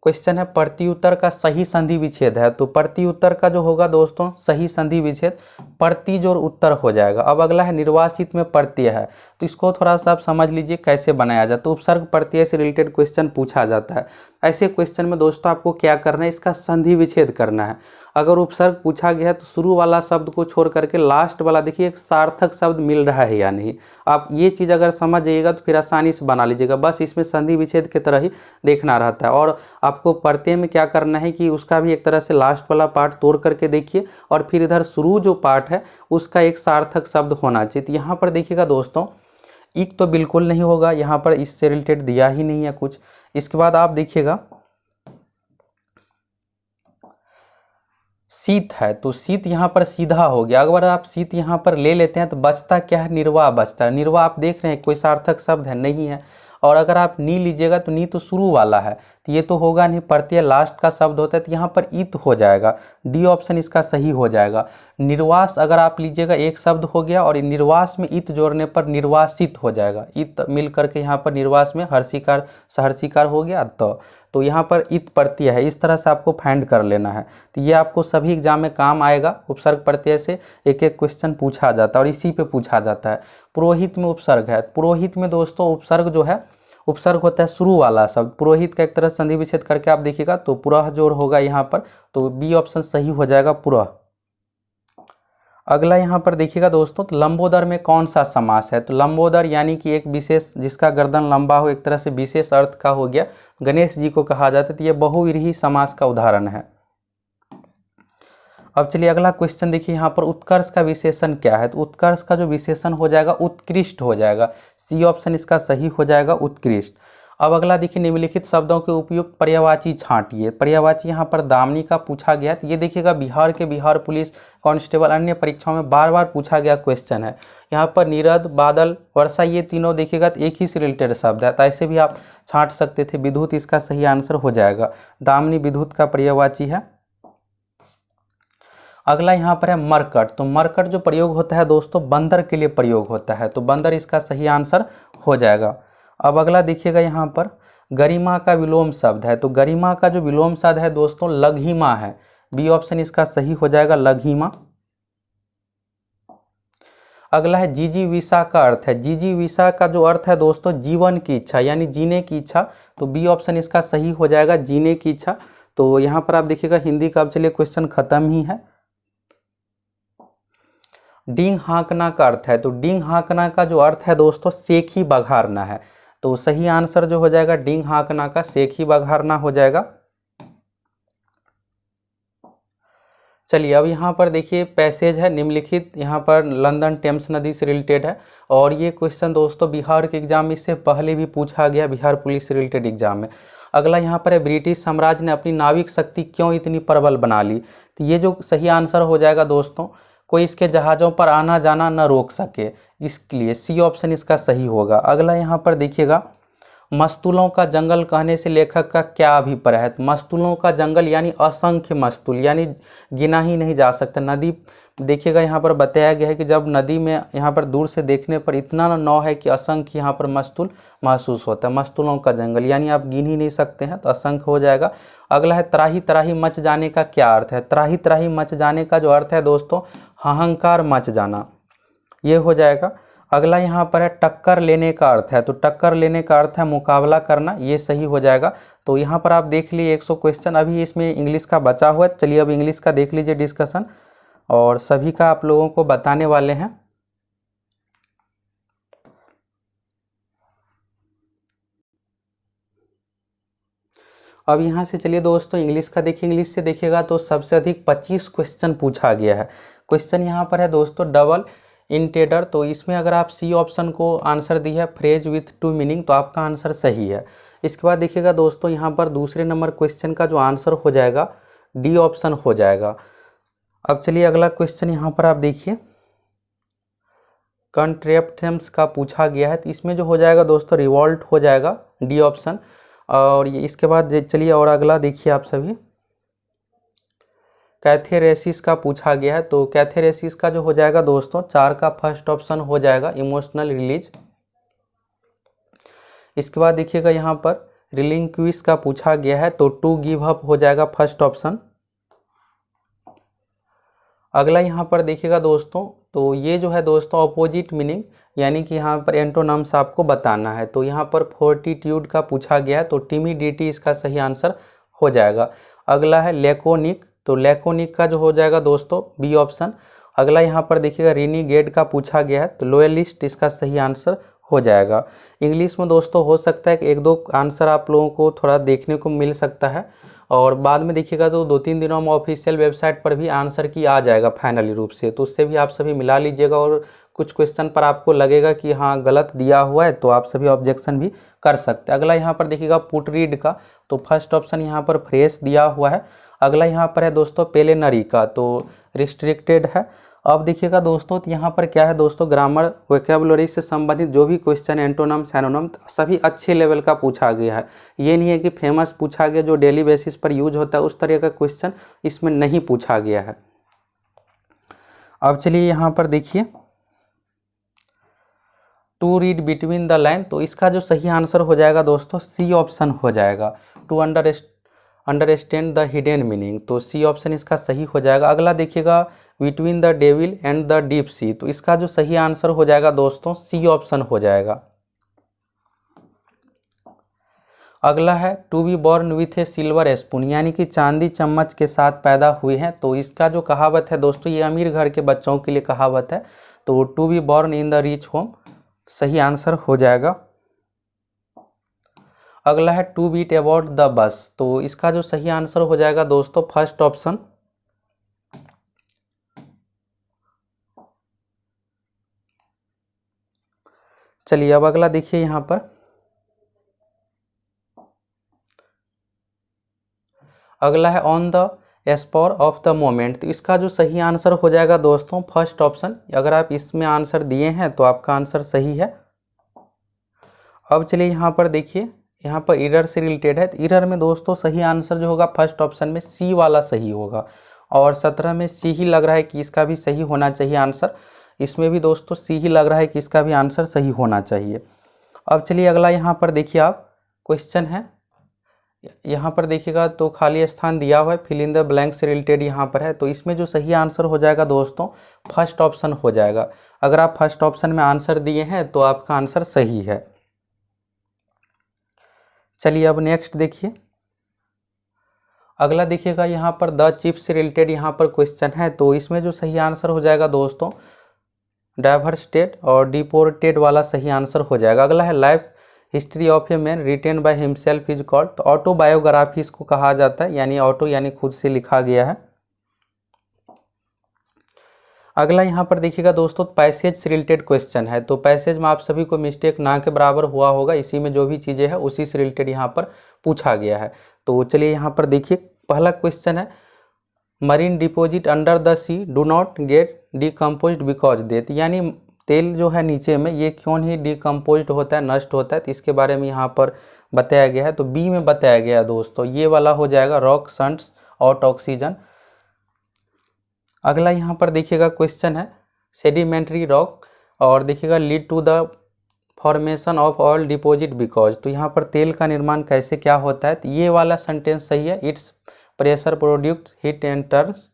क्वेश्चन है, प्रत्युत्तर का सही संधि विच्छेद है। तो प्रत्युत्तर का जो होगा दोस्तों सही संधि विच्छेद प्रति जोड़ उत्तर हो जाएगा। अब अगला है निर्वासित में प्रत्यय है, तो इसको थोड़ा सा आप समझ लीजिए कैसे बनाया जाता है। तो उपसर्ग प्रत्यय से रिलेटेड क्वेश्चन पूछा जाता है। ऐसे क्वेश्चन में दोस्तों आपको क्या करना है, इसका संधि विच्छेद करना है। अगर उपसर्ग पूछा गया है तो शुरू वाला शब्द को छोड़ करके लास्ट वाला देखिए एक सार्थक शब्द मिल रहा है या नहीं। आप ये चीज़ अगर समझ जाइएगा तो फिर आसानी से बना लीजिएगा, बस इसमें संधि विच्छेद की तरह ही देखना रहता है। और आपको प्रत्यय में क्या करना है कि उसका भी एक तरह से लास्ट वाला पार्ट तोड़ करके देखिए, और फिर इधर शुरू जो पार्ट है उसका एक सार्थक शब्द होना चाहिए। तो यहाँ पर देखिएगा दोस्तों इक तो बिल्कुल नहीं होगा, यहाँ पर इससे रिलेटेड दिया ही नहीं है कुछ। इसके बाद आप देखिएगा शीत है, तो शीत यहाँ पर सीधा हो गया। अगर आप शीत यहाँ पर ले लेते हैं तो बचता क्या है, निर्वाह बचता है। निर्वाह आप देख रहे हैं कोई सार्थक शब्द है नहीं है। और अगर आप नी लीजिएगा तो नी तो शुरू वाला है, तो ये तो होगा नहीं, प्रत्यय लास्ट का शब्द होता है, तो यहाँ पर इत हो जाएगा। डी ऑप्शन इसका सही हो जाएगा। निर्वास अगर आप लीजिएगा एक शब्द हो गया, और निर्वास में इत जोड़ने पर निर्वासित हो जाएगा। इत मिल करके यहाँ पर निर्वास में हर्षिकार सहर्षिकार हो गया, तो यहाँ पर इत प्रत्यय है। इस तरह से आपको फाइंड कर लेना है। तो ये आपको सभी एग्जाम में काम आएगा। उपसर्ग प्रत्यय से एक एक क्वेश्चन पूछा जाता है और इसी पे पूछा जाता है। पुरोहित में उपसर्ग है, पुरोहित में दोस्तों उपसर्ग जो है, उपसर्ग होता है शुरू वाला शब्द। पुरोहित का एक तरह संधि विच्छेद करके आप देखिएगा तो पुरह जोड़ होगा यहाँ पर, तो बी ऑप्शन सही हो जाएगा पुरह। अगला यहाँ पर देखिएगा दोस्तों, तो लंबोदर में कौन सा समास है? तो लंबोदर यानी कि एक विशेष जिसका गर्दन लंबा हो, एक तरह से विशेष अर्थ का हो गया, गणेश जी को कहा जाता है। तो ये बहुव्रीहि समास का उदाहरण है। अब चलिए अगला क्वेश्चन देखिए, यहाँ पर उत्कर्ष का विशेषण क्या है? तो उत्कर्ष का जो विशेषण हो जाएगा उत्कृष्ट हो जाएगा। सी ऑप्शन इसका सही हो जाएगा उत्कृष्ट। अब अगला देखिए, निम्नलिखित शब्दों के उपयुक्त पर्यायवाची छांटिए। पर्यायवाची यहाँ पर दामनी का पूछा गया। तो ये देखिएगा बिहार के बिहार पुलिस कांस्टेबल अन्य परीक्षाओं में बार बार पूछा गया क्वेश्चन है। यहाँ पर नीरद, बादल, वर्षा, ये तीनों देखिएगा तो एक ही से रिलेटेड शब्द है, तो ऐसे भी आप छांट सकते थे। विद्युत इसका सही आंसर हो जाएगा। दामनी विद्युत का पर्यायवाची है। अगला यहाँ पर है मरकट। तो मरकट जो प्रयोग होता है दोस्तों बंदर के लिए प्रयोग होता है, तो बंदर इसका सही आंसर हो जाएगा। अब अगला देखिएगा, यहाँ पर गरिमा का विलोम शब्द है। तो गरिमा का जो विलोम शब्द है दोस्तों लघिमा है। बी ऑप्शन इसका सही हो जाएगा लघिमा। अगला है जिजीविषा का अर्थ है। जिजीविषा का जो अर्थ है दोस्तों जीवन की इच्छा, यानी जीने की इच्छा, तो बी ऑप्शन इसका सही हो जाएगा जीने की इच्छा। तो यहाँ पर आप देखिएगा हिंदी का अब चलिए क्वेश्चन खत्म ही है। डींग हाँकना का अर्थ है। तो डींग हाँकना का जो अर्थ है दोस्तों सेखी बघारना है, तो सही आंसर जो हो जाएगा डींग हाँकना का सेखी बघारना हो जाएगा। चलिए अब यहाँ पर देखिए पैसेज है निम्नलिखित, यहाँ पर लंदन टेम्स नदी से रिलेटेड है, और ये क्वेश्चन दोस्तों बिहार के एग्जाम में इससे पहले भी पूछा गया, बिहार पुलिस से रिलेटेड एग्जाम में। अगला यहाँ पर है ब्रिटिश साम्राज्य ने अपनी नाविक शक्ति क्यों इतनी प्रबल बना ली? तो ये जो सही आंसर हो जाएगा दोस्तों, कोई इसके जहाज़ों पर आना जाना न रोक सके, इसके लिए सी ऑप्शन इसका सही होगा। अगला यहाँ पर देखिएगा मस्तूलों का जंगल कहने से लेखक का क्या अभिप्राय है? तो मस्तूलों का जंगल यानी असंख्य मस्तूल, यानी गिना ही नहीं जा सकता। नदी देखिएगा यहाँ पर बताया गया है कि जब नदी में यहाँ पर दूर से देखने पर इतना नौ है कि असंख्य यहाँ पर मस्तूल महसूस होता है। मस्तूलों का जंगल यानी आप गिन ही नहीं सकते हैं, तो असंख्य हो जाएगा। अगला है त्राही त्राही मच जाने का क्या अर्थ है? त्राही त्राही मच जाने का जो अर्थ है दोस्तों, हाहाकार मच जाना, ये हो जाएगा। अगला यहाँ पर है टक्कर लेने का अर्थ है, तो टक्कर लेने का अर्थ है मुकाबला करना, ये सही हो जाएगा। तो यहाँ पर आप देख लीजिए 100 क्वेश्चन अभी इसमें इंग्लिश का बचा हुआ है। चलिए अब इंग्लिश का देख लीजिए डिस्कशन, और सभी का आप लोगों को बताने वाले हैं। अब यहाँ से चलिए दोस्तों इंग्लिश का देखिए। इंग्लिश से देखिएगा तो सबसे अधिक 25 क्वेश्चन पूछा गया है। क्वेश्चन यहाँ पर है दोस्तों डबल इंटेडर, तो इसमें अगर आप सी ऑप्शन को आंसर दी है फ्रेज विथ टू मीनिंग, तो आपका आंसर सही है। इसके बाद देखिएगा दोस्तों यहाँ पर दूसरे नंबर क्वेश्चन का जो आंसर हो जाएगा डी ऑप्शन हो जाएगा। अब चलिए अगला क्वेश्चन यहाँ पर आप देखिए, कंट्रेप्टेम्स का पूछा गया है, तो इसमें जो हो जाएगा दोस्तों रिवॉल्ट हो जाएगा, डी ऑप्शन। और ये इसके बाद चलिए और अगला देखिए आप सभी, कैथेरेसिस का पूछा गया है, तो कैथेरेसिस का जो हो जाएगा दोस्तों 4 का फर्स्ट ऑप्शन हो जाएगा, इमोशनल रिलीज। इसके बाद देखिएगा यहाँ पर रिलिंक्विश का पूछा गया है, तो टू गिव अप हो जाएगा फर्स्ट ऑप्शन। अगला यहाँ पर देखिएगा दोस्तों, तो ये जो है दोस्तों अपोजिट मीनिंग, यानी कि यहाँ पर एंटोनम्स आपको बताना है, तो यहाँ पर फोर्टिट्यूड का पूछा गया है, तो टिमिडिटी इसका सही आंसर हो जाएगा। अगला है लेकोनिक, तो लेकोनिक का जो हो जाएगा दोस्तों बी ऑप्शन। अगला यहाँ पर देखिएगा रिनीगेड का पूछा गया है, तो लोयलिस्ट इसका सही आंसर हो जाएगा। इंग्लिश में दोस्तों हो सकता है कि 1-2 आंसर आप लोगों को थोड़ा देखने को मिल सकता है, और बाद में देखिएगा तो 2-3 दिनों में ऑफिशियल वेबसाइट पर भी आंसर की आ जाएगा फाइनली रूप से, तो उससे भी आप सभी मिला लीजिएगा। और कुछ क्वेश्चन पर आपको लगेगा कि हाँ गलत दिया हुआ है, तो आप सभी ऑब्जेक्शन भी कर सकते हैं। अगला यहाँ पर देखिएगा पुट रीड का, तो फर्स्ट ऑप्शन यहाँ पर फ्रेश दिया हुआ है। अगला यहाँ पर है दोस्तों पेलेनरी का, तो रिस्ट्रिक्टेड है। अब देखिएगा दोस्तों तो यहाँ पर क्या है दोस्तों, ग्रामर वोकैबुलरी से संबंधित जो भी क्वेश्चन एंटोनम सैनोनम सभी अच्छे लेवल का पूछा गया है। ये नहीं है कि फेमस पूछा गया जो डेली बेसिस पर यूज होता है, उस तरह का क्वेश्चन इसमें नहीं पूछा गया है। अब चलिए यहाँ पर देखिए to read between the line, तो इसका जो सही आंसर हो जाएगा दोस्तों सी ऑप्शन हो जाएगा, to understand the hidden meaning, तो सी ऑप्शन इसका सही हो जाएगा। अगला देखिएगा between the devil and the deep sea, तो इसका जो सही आंसर हो जाएगा दोस्तों सी ऑप्शन हो जाएगा। अगला है to be born with a silver spoon, यानी कि चांदी चम्मच के साथ पैदा हुए हैं, तो इसका जो कहावत है दोस्तों ये अमीर घर के बच्चों के लिए कहावत है, तो to be born in the rich home सही आंसर हो जाएगा। अगला है to beat about the bus, तो इसका जो सही आंसर हो जाएगा दोस्तों फर्स्ट ऑप्शन। चलिए अब अगला देखिए यहाँ पर, अगला है on the spar of the moment, तो इसका जो सही आंसर हो जाएगा दोस्तों फर्स्ट ऑप्शन। अगर आप इसमें आंसर दिए हैं तो आपका आंसर सही है। अब चलिए यहाँ पर देखिए, यहाँ पर इरर से रिलेटेड है, तो इरर में दोस्तों सही आंसर जो होगा फर्स्ट ऑप्शन में सी वाला सही होगा, और 17 में सी ही लग रहा है कि इसका भी सही होना चाहिए आंसर। इसमें भी दोस्तों सी ही लग रहा है कि इसका भी आंसर सही होना चाहिए। अब चलिए अगला यहाँ पर देखिए आप क्वेश्चन है, यहाँ पर देखिएगा तो खाली स्थान दिया हुआ है, फिल इन द ब्लैंक से रिलेटेड यहाँ पर है, तो इसमें जो सही आंसर हो जाएगा दोस्तों फर्स्ट ऑप्शन हो जाएगा। अगर आप फर्स्ट ऑप्शन में आंसर दिए हैं तो आपका आंसर सही है। चलिए अब नेक्स्ट देखिए, अगला देखिएगा यहाँ पर द चिप से रिलेटेड यहाँ पर क्वेश्चन है, तो इसमें जो सही आंसर हो जाएगा दोस्तों डाइवर्स्टेड और डिपोर्टेड वाला सही आंसर हो जाएगा। अगला है life history of a man written by himself is called, तो ऑटोबायोग्राफी इसको कहा जाता है, यानी ऑटो यानी खुद से लिखा गया है। अगला यहाँ पर देखिएगा दोस्तों पैसेज से रिलेटेड क्वेश्चन है, तो पैसेज में आप सभी को मिस्टेक ना के बराबर हुआ होगा, इसी में जो भी चीज़ें हैं उसी से रिलेटेड यहाँ पर पूछा गया है। तो चलिए यहाँ पर देखिए पहला क्वेश्चन है marine deposit under the sea do not get decomposed because death, यानी तेल जो है नीचे में ये क्यों नहीं डिकम्पोज्ड होता है, नष्ट होता है, तो इसके बारे में यहाँ पर बताया गया है। तो बी में बताया गया है दोस्तों, ये वाला हो जाएगा रॉक शंट्स आउट ऑक्सीजन। अगला यहाँ पर देखिएगा क्वेश्चन है सेडिमेंट्री रॉक, और देखिएगा lead to the formation of oil deposit because, तो यहाँ पर तेल का निर्माण कैसे क्या होता है, तो ये वाला सेंटेंस सही है, it's pressure produce heat and turns.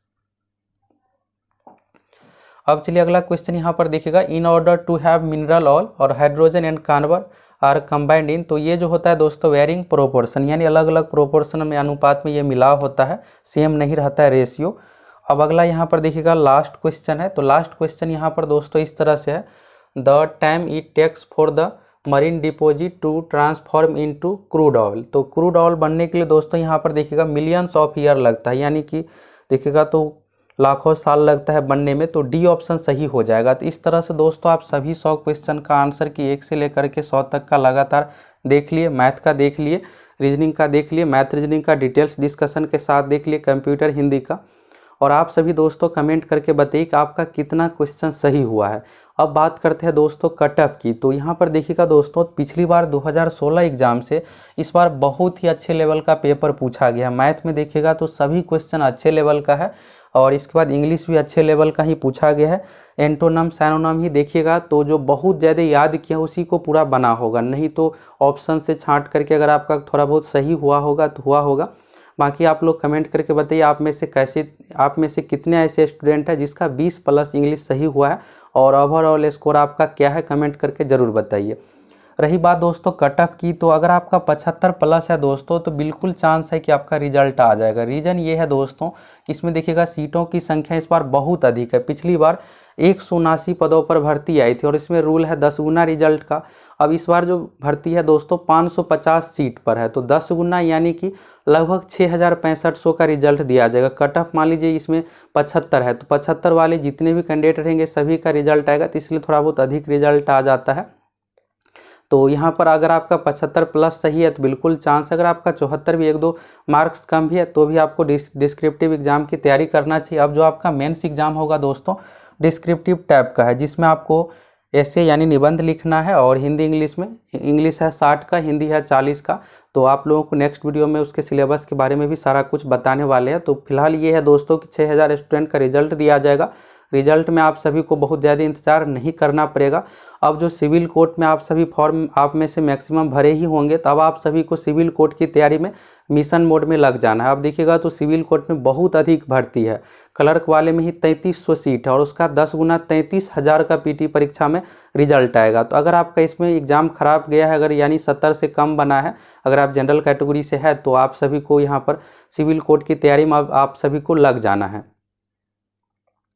अब चलिए अगला क्वेश्चन यहाँ पर देखिएगा in order to have mineral oil और hydrogen and carbon are combined in, तो ये जो होता है दोस्तों वेरिंग प्रोपोर्शन, यानी अलग अलग प्रोपोर्शन में अनुपात में ये मिलाव होता है, सेम नहीं रहता है रेशियो। अब अगला यहाँ पर देखिएगा लास्ट क्वेश्चन है, तो लास्ट क्वेश्चन यहाँ पर दोस्तों इस तरह से है the time it takes for the marine deposit to transform into crude oil, तो क्रूड ऑयल बनने के लिए दोस्तों यहाँ पर देखिएगा मिलियंस ऑफ ईयर लगता है, यानी कि देखिएगा तो लाखों साल लगता है बनने में, तो डी ऑप्शन सही हो जाएगा। तो इस तरह से दोस्तों आप सभी 100 क्वेश्चन का आंसर की 1 से लेकर के 100 तक का लगातार देख लिए, मैथ का देख लिए, रीजनिंग का देख लिए, मैथ रीजनिंग का डिटेल्स डिस्कशन के साथ देख लिए, कंप्यूटर हिंदी का, और आप सभी दोस्तों कमेंट करके बताइए कि आपका कितना क्वेश्चन सही हुआ है। अब बात करते हैं दोस्तों कटअप की, तो यहाँ पर देखिएगा दोस्तों पिछली बार 2016 एग्जाम से इस बार बहुत ही अच्छे लेवल का पेपर पूछा गया। मैथ में देखिएगा तो सभी क्वेश्चन अच्छे लेवल का है, और इसके बाद इंग्लिश भी अच्छे लेवल का ही पूछा गया है। एंटोनम सैनोनम ही देखिएगा तो जो बहुत ज़्यादा याद किया उसी को पूरा बना होगा, नहीं तो ऑप्शन से छांट करके अगर आपका थोड़ा बहुत सही हुआ होगा तो हुआ होगा। बाकी आप लोग कमेंट करके बताइए आप में से कितने ऐसे स्टूडेंट हैं जिसका 20 प्लस इंग्लिश सही हुआ है, और ओवरऑल स्कोर आपका क्या है कमेंट करके ज़रूर बताइए। रही बात दोस्तों कटअप की, तो अगर आपका 75 प्लस है दोस्तों तो बिल्कुल चांस है कि आपका रिजल्ट आ जाएगा। रीज़न ये है दोस्तों, इसमें देखिएगा सीटों की संख्या इस बार बहुत अधिक है। पिछली बार 179 पदों पर भर्ती आई थी और इसमें रूल है 10 गुना रिजल्ट का। अब इस बार जो भर्ती है दोस्तों 550 सीट पर है, तो 10 गुना यानी कि लगभग 6065 का रिजल्ट दिया जाएगा। कटअप मान लीजिए इसमें 75 है, तो 75 वाले जितने भी कैंडिडेट रहेंगे सभी का रिजल्ट आएगा, तो इसलिए थोड़ा बहुत अधिक रिजल्ट आ जाता है। तो यहाँ पर अगर आपका 75 प्लस सही है तो बिल्कुल चांस, अगर आपका 74 भी 1-2 मार्क्स कम भी है तो भी आपको डिस्क्रिप्टिव एग्जाम की तैयारी करना चाहिए। अब जो आपका मेंस एग्जाम होगा दोस्तों डिस्क्रिप्टिव टाइप का है, जिसमें आपको ऐसे यानी निबंध लिखना है, और हिंदी इंग्लिश में, इंग्लिश है 60 का, हिंदी है 40 का। तो आप लोगों को नेक्स्ट वीडियो में उसके सिलेबस के बारे में भी सारा कुछ बताने वाले हैं। तो फिलहाल ये है दोस्तों कि 6000 स्टूडेंट का रिजल्ट दिया जाएगा। रिजल्ट में आप सभी को बहुत ज़्यादा इंतजार नहीं करना पड़ेगा। अब जो सिविल कोर्ट में आप सभी फॉर्म आप में से मैक्सिमम भरे ही होंगे, तब आप सभी को सिविल कोर्ट की तैयारी में मिशन मोड में लग जाना है। अब देखिएगा तो सिविल कोर्ट में बहुत अधिक भर्ती है, क्लर्क वाले में ही 3300 सीट है, और उसका 10 गुना 33,000 का पीटी परीक्षा में रिजल्ट आएगा। तो अगर आपका इसमें एग्जाम खराब गया है, अगर यानी 70 से कम बना है, अगर आप जनरल कैटेगरी से है, तो आप सभी को यहाँ पर सिविल कोर्ट की तैयारी में आप सभी को लग जाना है।